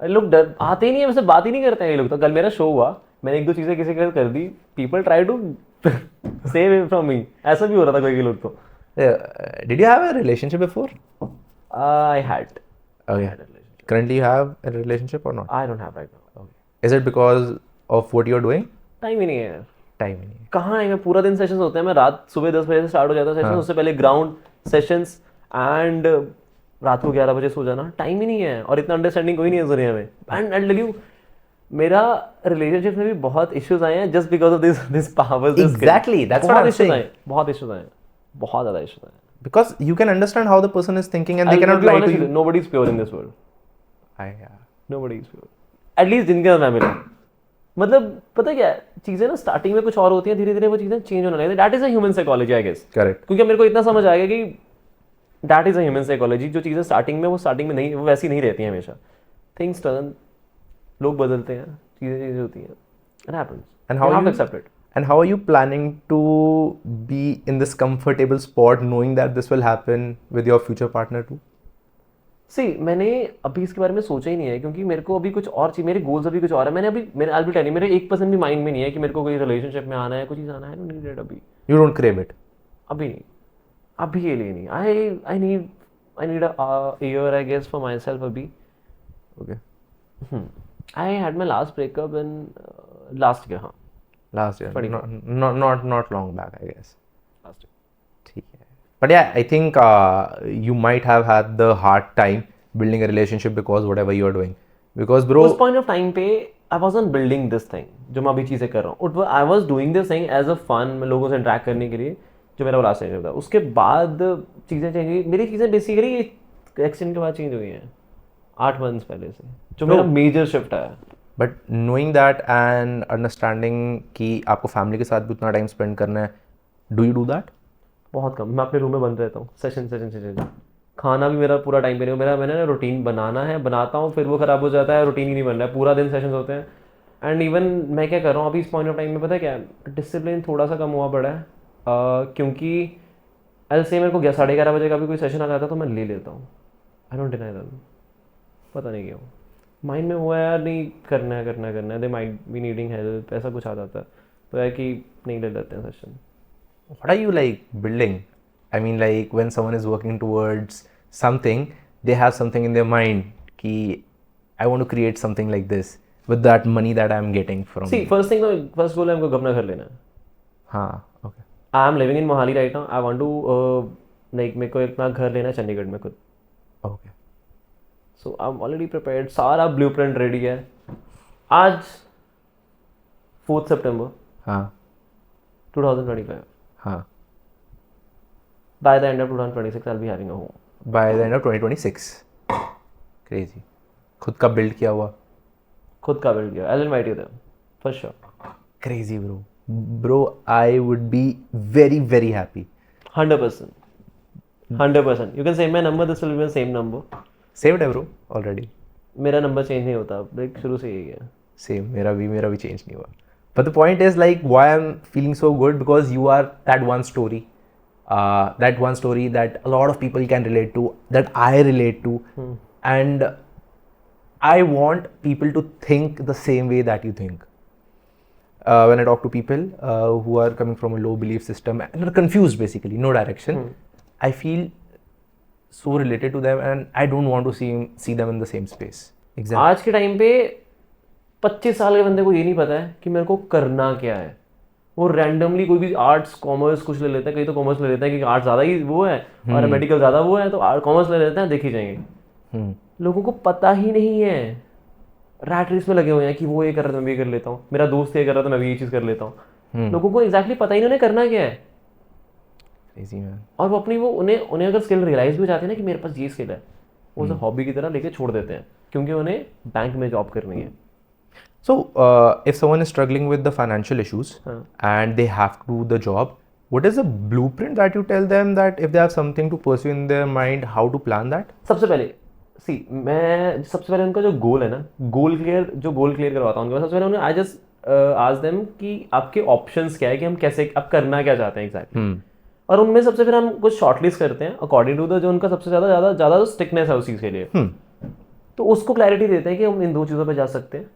लोग डर आते ही नहीं है, मुझसे बात ही नहीं करते हैं ये लोग। तो कल मेरा शो हुआ, मैंने एक दो चीज़ें किसी के साथ कर दी, people try to save from me. ऐसा भी हो रहा था कोई लोग तो। Did you have a relationship before? I had Okay. Currently, you have a relationship or not? I don't have right now. Is it because of what you're doing? Time ही नहीं है। Time. नहीं है. कहाँ है, मैं पूरा दिन सेशंस होते हैं, मैं रात सुबह 10 बजे से स्टार्ट हो जाता है सेशन, उससे पहले ग्राउंड सेशंस एंड रात को 11 बजे सो जाना। टाइम ही नहीं है और इतना अंडरस्टैंडिंग कोई नहीं है इस दुनिया में। एंड आई टेल यू, मेरा रिलेशनशिप में भी बहुत इश्यूज आए हैं just because of this powers. Exactly, that's what I'm saying. बहुत इश्यूज आए, बहुत ज़्यादा इश्यूज आए। Because you can understand how the person is thinking and they cannot lie to you. Nobody is pure in this world. Yeah. Nobody is pure. At least जिनके साथ मैं मिला, मतलब पता क्या है, चीज़ें ना स्टार्टिंग में कुछ और होती हैं, धीरे धीरे वो चीज़ें चेंज होने लगती है। That is a human psychology I guess. Correct. क्योंकि मेरे को इतना समझ आएगा कि that is a human psychology. जो चीज़ें स्टार्टिंग में, वो स्टार्टिंग में नहीं, वो वैसी नहीं रहती हैं हमेशा। थिंग्स टर्न, लोग बदलते हैं, चीज़ें चीज़ें होती हैं। It happens. And how you have you to accept it. And how are you planning to be in this comfortable spot knowing that this will happen with your future partner too? सी मैंने अभी इसके बारे में सोचा ही नहीं है, क्योंकि मेरे को अभी कुछ और चीज़, मेरे गोल्स अभी कुछ और है। मैंने I'll be telling you, मेरे 1% भी माइंड में नहीं है कि मेरे को कोई रिलेशनशिप में आना है, कुछ चीज़ आना है। I don't need it अभी। You don't crave it. अभी नहीं, अभी के लिए नहीं। I need a year I guess for myself अभी। Okay. I had my last breakup in last year, हाँ। Last year. 24. Not long back, I guess. Last year. ठीक है. But yeah, I think you might have had the hard time building a relationship because whatever you're doing. Because bro, उस point of time पे आई wasn't building this thing जो मैं अभी चीज़ें कर रहा हूँ। आई was doing this thing as a fun, लोगों से इंटरेक्ट करने के लिए, जो मेरा लास्ट टाइम था। उसके बाद चीज़ें चेंज हुई, मेरी चीज़ें बेसिकली एक्सीडेंट के बाद चेंज हुई हैं 8 months पहले से, जो मेरा मेजर शिफ्ट आया। but knowing that and understanding कि आपको फैमिली के साथ भी उतना टाइम स्पेंड करना है, do you do that? बहुत कम। मैं अपने रूम में बंद रहता हूँ, सेशन। खाना भी मेरा पूरा टाइम पे नहीं, मैंने ना रूटीन बनाना है, बनाता हूँ, फिर वो ख़राब हो जाता है, रूटीन ही नहीं बन रहा है, पूरा दिन सेशंस होते हैं। एंड इवन मैं क्या कर रहा हूँ अभी इस पॉइंट ऑफ टाइम में, पता है क्या है, डिसिप्लिन थोड़ा सा कम हुआ पड़ा है। क्योंकि ऐसे मेरे को 11:30 बजे का भी कोई सेशन आ जाता है तो मैं ले लेता हूँ। आई डोंट डिनाई दैट, पता नहीं क्यों। माइंड में हुआ यार नहीं करना है, they might be needing help, ऐसा कुछ आ जाता है तो है कि नहीं ले लेते हैं session. What are you like building? I mean, like when someone is working towards something, they have something in their mind कि I want to create something like this with that money that I'm getting from. See, first goal है हमको अपना घर लेना है. हाँ, okay. I am living in Mohali right now. I want to like मेरे को अपना घर लेना है चंडीगढ़ में खुद. Okay. So I'm already prepared. सारा blueprint ready है. आज 4th September हाँ. 2025. हाँ. By the end of 2026, I'll be having a home. By the end of 2026. Crazy. खुद का build किया हुआ. खुद का build किया. I'll invite you there, for sure. Crazy, bro. Bro, I would be very, very happy. 100%. 100%. You can save my number. This will be the same number. Saved है bro already. मेरा number change नहीं होता. Like शुरू से यही है. Same. मेरा भी change नहीं हुआ. But the point is like why I'm feeling so good because you are that one story. That one story that a lot of people can relate to, that I relate to, and I want people to think the same way that you think. When I talk to people who are coming from a low belief system and are confused basically, no direction, I feel so related to them and I don't want to see them in the same space. Exactly. आज के time पे 25 साल के बंदे को ये नहीं पता है कि मेरे को करना क्या है. वो रैंडमली कोई भी आर्ट्स कॉमर्स कुछ ले लेता है. कई तो कॉमर्स ले लेता है कि आर्ट्स ज़्यादा ही वो है और मेडिकल ज़्यादा वो है तो कॉमर्स ले लेते हैं, देख ही जाएंगे. लोगों को पता ही नहीं है. रैट रेस में लगे हुए हैं कि वो ये कर रहा था मैं भी कर लेता हूँ, मेरा दोस्त ये कर रहा था मैं भी ये चीज़ कर लेता हूँ. लोगों को एग्जैक्टली पता ही नहीं उन्हें करना क्या है. और वो अपनी वो उन्हें अगर स्किल रियलाइज भी हो जाती है ना कि मेरे पास ये स्किल है, वो उसे हॉबी की तरह लेके छोड़ देते हैं क्योंकि उन्हें बैंक में जॉब करनी है. So, if someone is struggling with the financial issues and they have to do the job, what is the blueprint that you tell them that if they have something to pursue in their mind, how to plan that? सबसे पहले मैं सबसे पहले उनका जो गोल है ना, goal clear करवाता हूँ उनका. सबसे पहले उन्हें आई जस्ट आस्क देम कि आपके ऑप्शंस क्या है, कि हम कैसे आप करना क्या चाहते हैं एग्जैक्टली. और उनमें सबसे फिर हम कुछ शॉर्टलिस्ट करते हैं अकॉर्डिंग टू द जो उनका सबसे ज़्यादा स्टिकनेस है उस चीज़ के लिए. तो उसको क्लैरिटी देते हैं कि हम इन 2 चीज़ों पे जा सकते हैं.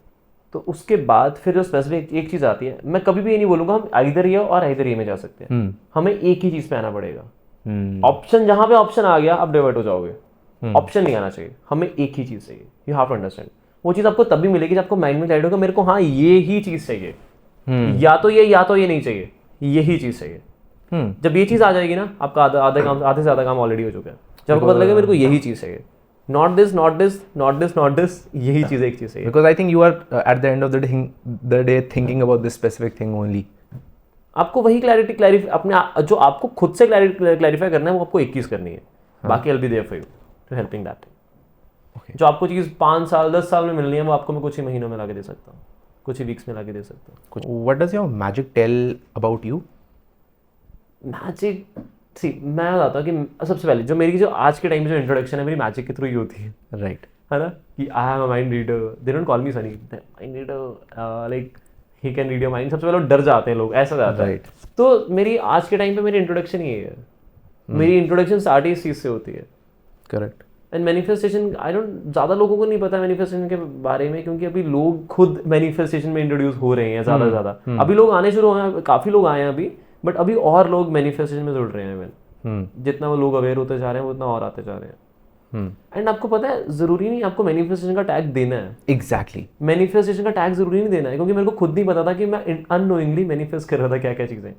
तो उसके बाद फिर जो स्पेसिफिक एक चीज़ आती है, मैं कभी भी ये नहीं बोलूँगा हम आइदर ये और आइदर ये में जा सकते हैं. हमें एक ही चीज़ पे आना पड़ेगा. ऑप्शन जहाँ पे ऑप्शन आ गया आप डाइवर्ट हो जाओगे. ऑप्शन नहीं आना चाहिए, हमें एक ही चीज़ चाहिए. You have to understand. वो चीज़ आपको तब भी मिलेगी जब आपको माइंड में क्लैरिटी होगा मेरे को हाँ ये ही चीज़ चाहिए. या तो ये नहीं चाहिए, यही चीज़ चाहिए. जब ये चीज़ आ जाएगी ना आपका आधे से ज़्यादा काम ऑलरेडी हो चुका है. जब आपको पता लगेगा मेरे को यही चीज़ चाहिए, not this, यही चीज़ एक चीज़ चाहिए. Because I think you are at the end of the day thinking about this specific thing only. आपको वही क्लैरिफाई अपने जो आपको खुद से क्लैरिफाई करना है वो आपको एक चीज़ करनी है. बाकी I'll be there for you to helping that. Okay. जो आपको चीज़ 5 साल 10 साल में मिलनी है वो आपको मैं कुछ ही महीनों में ला के दे सकता हूँ, कुछ ही वीक्स में ला के दे सकता हूँ. What does your magic tell about you? Magic मैं बताता हूँ कि सबसे पहले जो आज के टाइम में जो इंट्रोडक्शन है मेरी मैजिक के थ्रू ही होती है. राइट. है ना कि I am a mind reader. They don't call me Sunny, mind reader like he can read your mind. सबसे पहले डर जाते हैं लोग, ऐसा जाता है. तो मेरी आज के टाइम पे मेरी इंट्रोडक्शन ही है. मेरी इंट्रोडक्शन स्टार्ट ही इस चीज़ से होती है. Correct. And manifestation I don't ज़्यादा लोगों को नहीं पता मैनिफेस्टेशन के बारे में क्योंकि अभी लोग खुद मैनिफेस्टेशन में इंट्रोड्यूस हो रहे हैं ज़्यादा से ज़्यादा. अभी लोग आने शुरू हुए हैं, काफ़ी लोग आए हैं अभी, बट अभी और लोग मैनिफेस्टेशन में जुड़ रहे हैं. जितना वो लोग अवेयर होते जा रहे हैं उतना और आते जा रहे हैं. एंड आपको पता है जरूरी नहीं आपको मैनिफेस्टेशन का टैग देना है. एग्जैक्टली. मैनिफेस्टेशन का टैग जरूरी नहीं देना है क्योंकि मेरे को खुद नहीं पता था कि मैं अननोइंगली मैनिफेस्ट कर रहा था क्या क्या चीज़ें.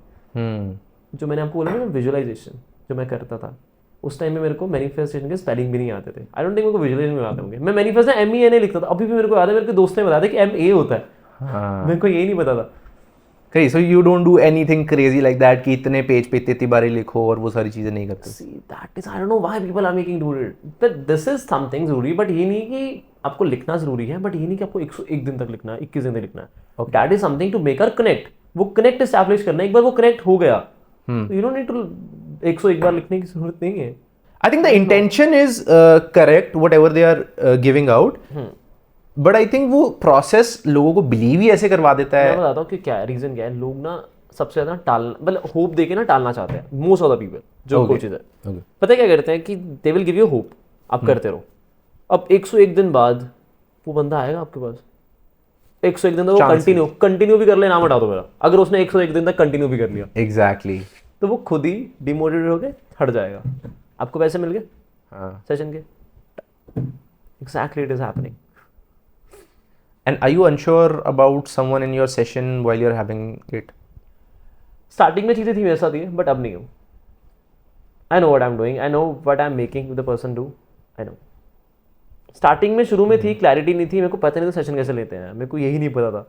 जो मैंने आपको बोला ना विजुअलाइजेशन जो मैं करता था उस टाइम में मेरे को मैनिफेस्टेशन के स्पेलिंग भी नहीं आते थे. आई डोंट थिंक मेरे को विजुअलाइजेशन में आते होंगे. मैं मैनिफेस्टेशन MENA लिखता था. अभी भी मेरे को याद है मेरे दोस्त ने बताया था कि MA होता है. मेरे को ये नहीं पता था. Okay, so you don't do anything crazy like that कि इतने पेज पे इतनी बारी लिखो और वो सारी चीजें नहीं करते. See, that is I don't know why people are making do it. But this is something जरूरी, but ये नहीं कि आपको लिखना जरूरी है, but ये नहीं कि आपको 101 दिन तक लिखना है, 21 दिन तक लिखना है. Okay. That is something to make her connect. वो कनेक्ट एस्टैब्लिश करना है. एक बार वो कनेक्ट हो गया, you don't need to 101 बार लिखने की जरूरत नहीं है. I think the intention is correct, whatever they are giving out. But I think वो प्रोसेस लोगों को बिलीव ही ऐसे करवा देता है. मैं बताता हूँ कि क्या है रीजन क्या है. लोग ना सबसे ज्यादा मतलब होप देके ना टालना चाहते हैं. मोस्ट ऑफ द पीपल जो कोचेज है पता है क्या करते हैं कि they will give you hope, आप करते रहो. अब 101 दिन बाद वो बंदा आएगा आपके पास 101 दिन तक, वो कंटिन्यू भी कर ले, नाम हटा दो मेरा, अगर उसने 101 दिन तक कंटिन्यू भी कर लिया एग्जैक्टली तो वो खुद ही डिमोटिवेट होके हट जाएगा। आपको पैसे मिल गए हाँ। सेशन के, exactly it is happening. And are you unsure about someone in your session while you're having it? Starting में चीज़ें थी मेरे साथ ही, बट अब नहीं हूँ। I know what I am doing, I know what I am making the person do, I know. Starting में शुरू में थी, क्लैरिटी नहीं थी, मेरे को पता नहीं था सेशन कैसे लेते हैं, मेरे को यही नहीं पता था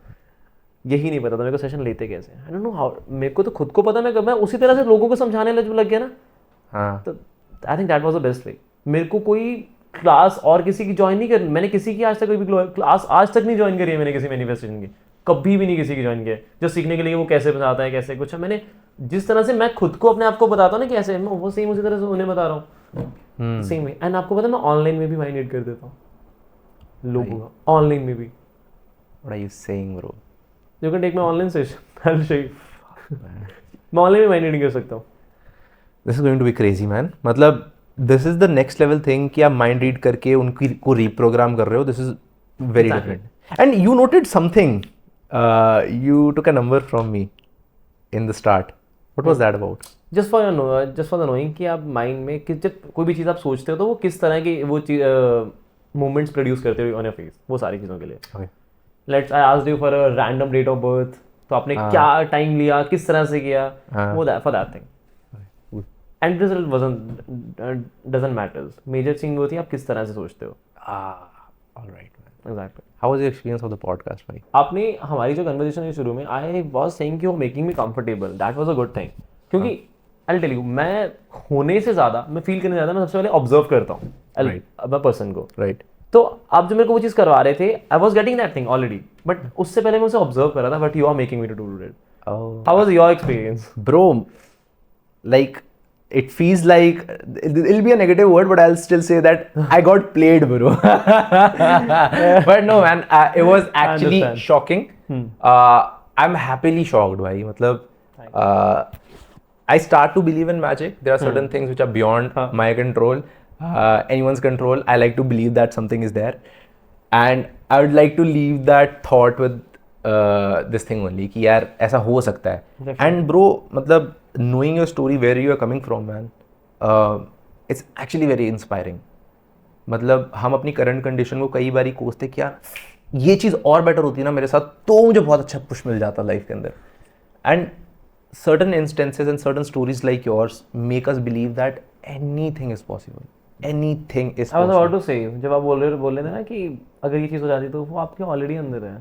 मेरे को सेशन लेते कैसे, आई डोंट नो हाउ। मेरे को तो खुद को पता, मैं उसी तरह से लोगों को समझाने लग गया ना, हाँ। तो I think that was the best way. मेरे को कोई क्लास और किसी की ज्वाइन नहीं करनी, मैंने किसी की आज तक कोई भी क्लास आज तक नहीं ज्वाइन करी है मैंने किसी मैनिफेस्टेशन की, कभी भी नहीं किसी की ज्वाइन किया है, जो सीखने के लिए वो कैसे बताता है कैसे कुछ है। मैंने जिस तरह से मैं खुद को अपने आप को बताता हूँ ना कैसे, मैं वो सेम उसी तरह से उन्हें बता रहा हूँ सेम वे। एंड आपको पता है मैं ऑनलाइन में भी माइंड रीड कर देता हूँ लोगों का, ऑनलाइन में भी। What are you saying, bro? You can take my online session, I will show you. मैं ऑनलाइन में माइंड रीडिंग कर सकता हूँ। This is going to be crazy, man. मतलब this is the next level thing कि आप mind read करके उनकी को reprogram कर रहे हो. This is very Exactly. different. And you noted something. You took a number from me in the start. What was that about? Just for the knowing कि आप माइंड में कि जब कोई भी चीज़ आप सोचते हो तो वो किस तरह की वो चीज मूवमेंट्स प्रोड्यूस करते हो ऑन योर फेस, वो सारी चीज़ों के लिए। Okay. Let's I asked you for a random date of birth, तो आपने क्या टाइम लिया, किस तरह से किया, वो for that thing. End result doesn't matters, major thing वो थी आप किस तरह से सोचते हो। All right, man. Exactly. How was your experience of the podcast, भाई? आपने हमारी जो कन्वर्सेशन हुई शुरू में, आई वाज सेइंग कि वो making me comfortable, that was a good thing. क्योंकि आई टेल यू, मैं होने से ज़्यादा, मैं फील करने से ज़्यादा मैं सबसे पहले ऑब्जर्व करता हूँ मैं पर्सन को। Right. तो आप जो मेरे को वो चीज़ करवा रहे थे, I was getting that thing already, but उससे पहले मैं उसे ऑब्जर्व कर रहा था, but you are making me to do it. Oh. How was your experience? Bro, like it feels like it'll be a negative word, but I'll still say that I got played, bro. But no, man, it was actually understand. shocking. I'm happily shocked, bhai. मतलब, I start to believe in magic. There are certain things which are beyond my control, anyone's control. I like to believe that something is there, and I would like to leave that thought with this thing only कि यार ऐसा हो सकता है. And bro, मतलब knowing your story, where you are coming from, man, it's actually very inspiring. मतलब हम अपनी करंट कंडीशन को कई बार कोसते कि यार ये चीज़ और बेटर होती है ना मेरे साथ, तो मुझे बहुत अच्छा पुश मिल जाता लाइफ के अंदर. And certain instances and certain stories like yours make us believe that anything is possible. Anything is I was possible. about to say, जब आप बोल रहे थे ना कि अगर ये चीज़ हो जाती तो वो आपके ऑलरेडी अंदर है,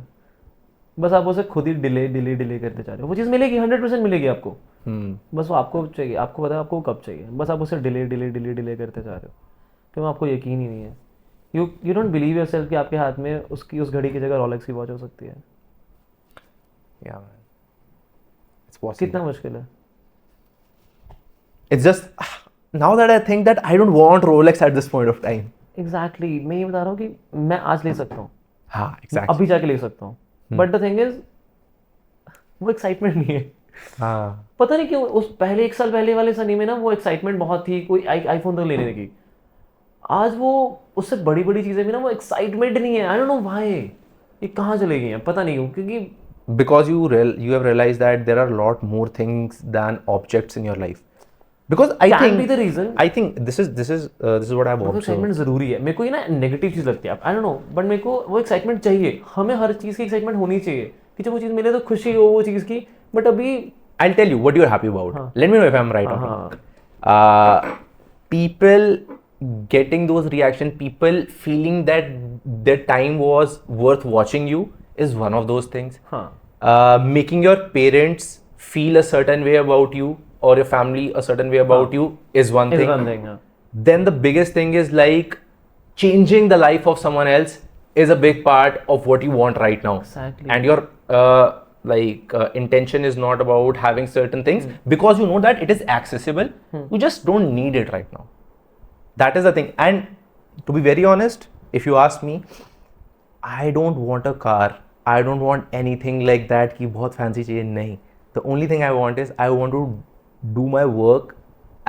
बस आप उसे खुद ही डिले करते जा रहे हो। वो चीज़ मिलेगी, 100% मिलेगी आपको, बस वो आपको चाहिए, आपको पता है आपको कब चाहिए, बस आप उसे डिले करते जा रहे हो क्योंकि आपको यकीन ही नहीं है। यू डोंट बिलीव योरसेल्फ कि आपके हाथ में उस घड़ी की जगह रोलेक्स की वॉच हो सकती है। Yeah, man. It's possible. कितना मुश्किल है। It's just now that I think that I don't want Rolex at this point of time. Exactly, मैं ये बता रहा हूँ कि मैं आज ले सकता हूँ, हाँ, exactly. अभी जाके ले सकता हूँ, बट द थिंग इज वो एक्साइटमेंट नहीं है। हाँ. पता नहीं क्यों उस पहले 1 साल पहले वाले सनी में ना वो एक्साइटमेंट बहुत थी, कोई आईफोन तक लेने की। आज वो उससे बड़ी चीजें भी ना वो एक्साइटमेंट नहीं है। आई डोंट नो व्हाई, ये कहाँ चले गई हैं, पता नहीं क्यों। क्योंकि Because you have realized that there are a lot more things than objects in your life. Because I Can think be the reason. I think this is what I've observed. Excitement जरूरी है। मेरे को ये ना negative चीज लगती है, I don't know, but मेरे को वो एक्साइटमेंट चाहिए। हमें हर चीज की एक्साइटमेंट होनी चाहिए कि जब वो चीज मिले तो खुशी हो वो चीज की, बट अभी I'll tell you what you're happy about. Let me know if I'm right or हाँ, not. People getting those reaction, people feeling that their time was worth watching you is one of those things. हाँ, Making your parents feel a certain way about you or your family a certain way about you is one is thing. one thing, हाँ. Then the biggest thing is like changing the life of someone else is a big part of what you want right now. Exactly. And your intention is not about having certain things because you know that it is accessible. You just don't need it right now. That is the thing. And to be very honest, if you ask me, I don't want a car. I don't want anything like that कि बहुत fancy चाहिए, नहीं. The only thing I want is I want to do my work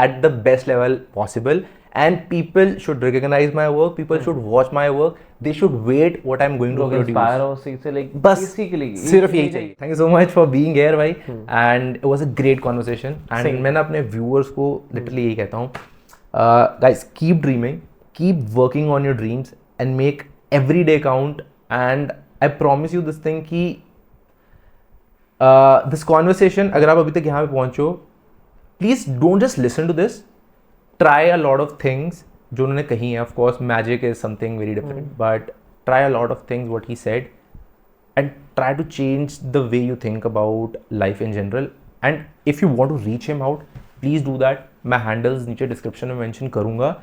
at the best level possible and people should recognize my work, people should watch my work, they should wait what I'm going to लोग produce. Inspire हो उसी से, like बस basically सिर्फ यही चाहिए. Thank you so much for being here भाई, and it was a great conversation. And मैं ना अपने व्यूअर्स को लिटरली यही कहता हूँ, guys keep dreaming, keep working on your dreams and make every day count. And I promise you this thing कि this conversation, अगर आप अभी तक यहाँ पे पहुँचो, please don't just listen to this, try a lot of things जो उन्होंने कही है. Of course magic is something very different, but try a lot of things what he said and try to change the way you think about life in general. And if you want to reach him out, please do that. मैं handles नीचे description में mention करूँगा.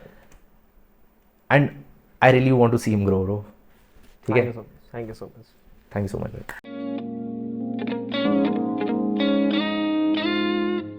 And I really want to see him grow, bro. ठीक है? Thank you so much. Thank you so much.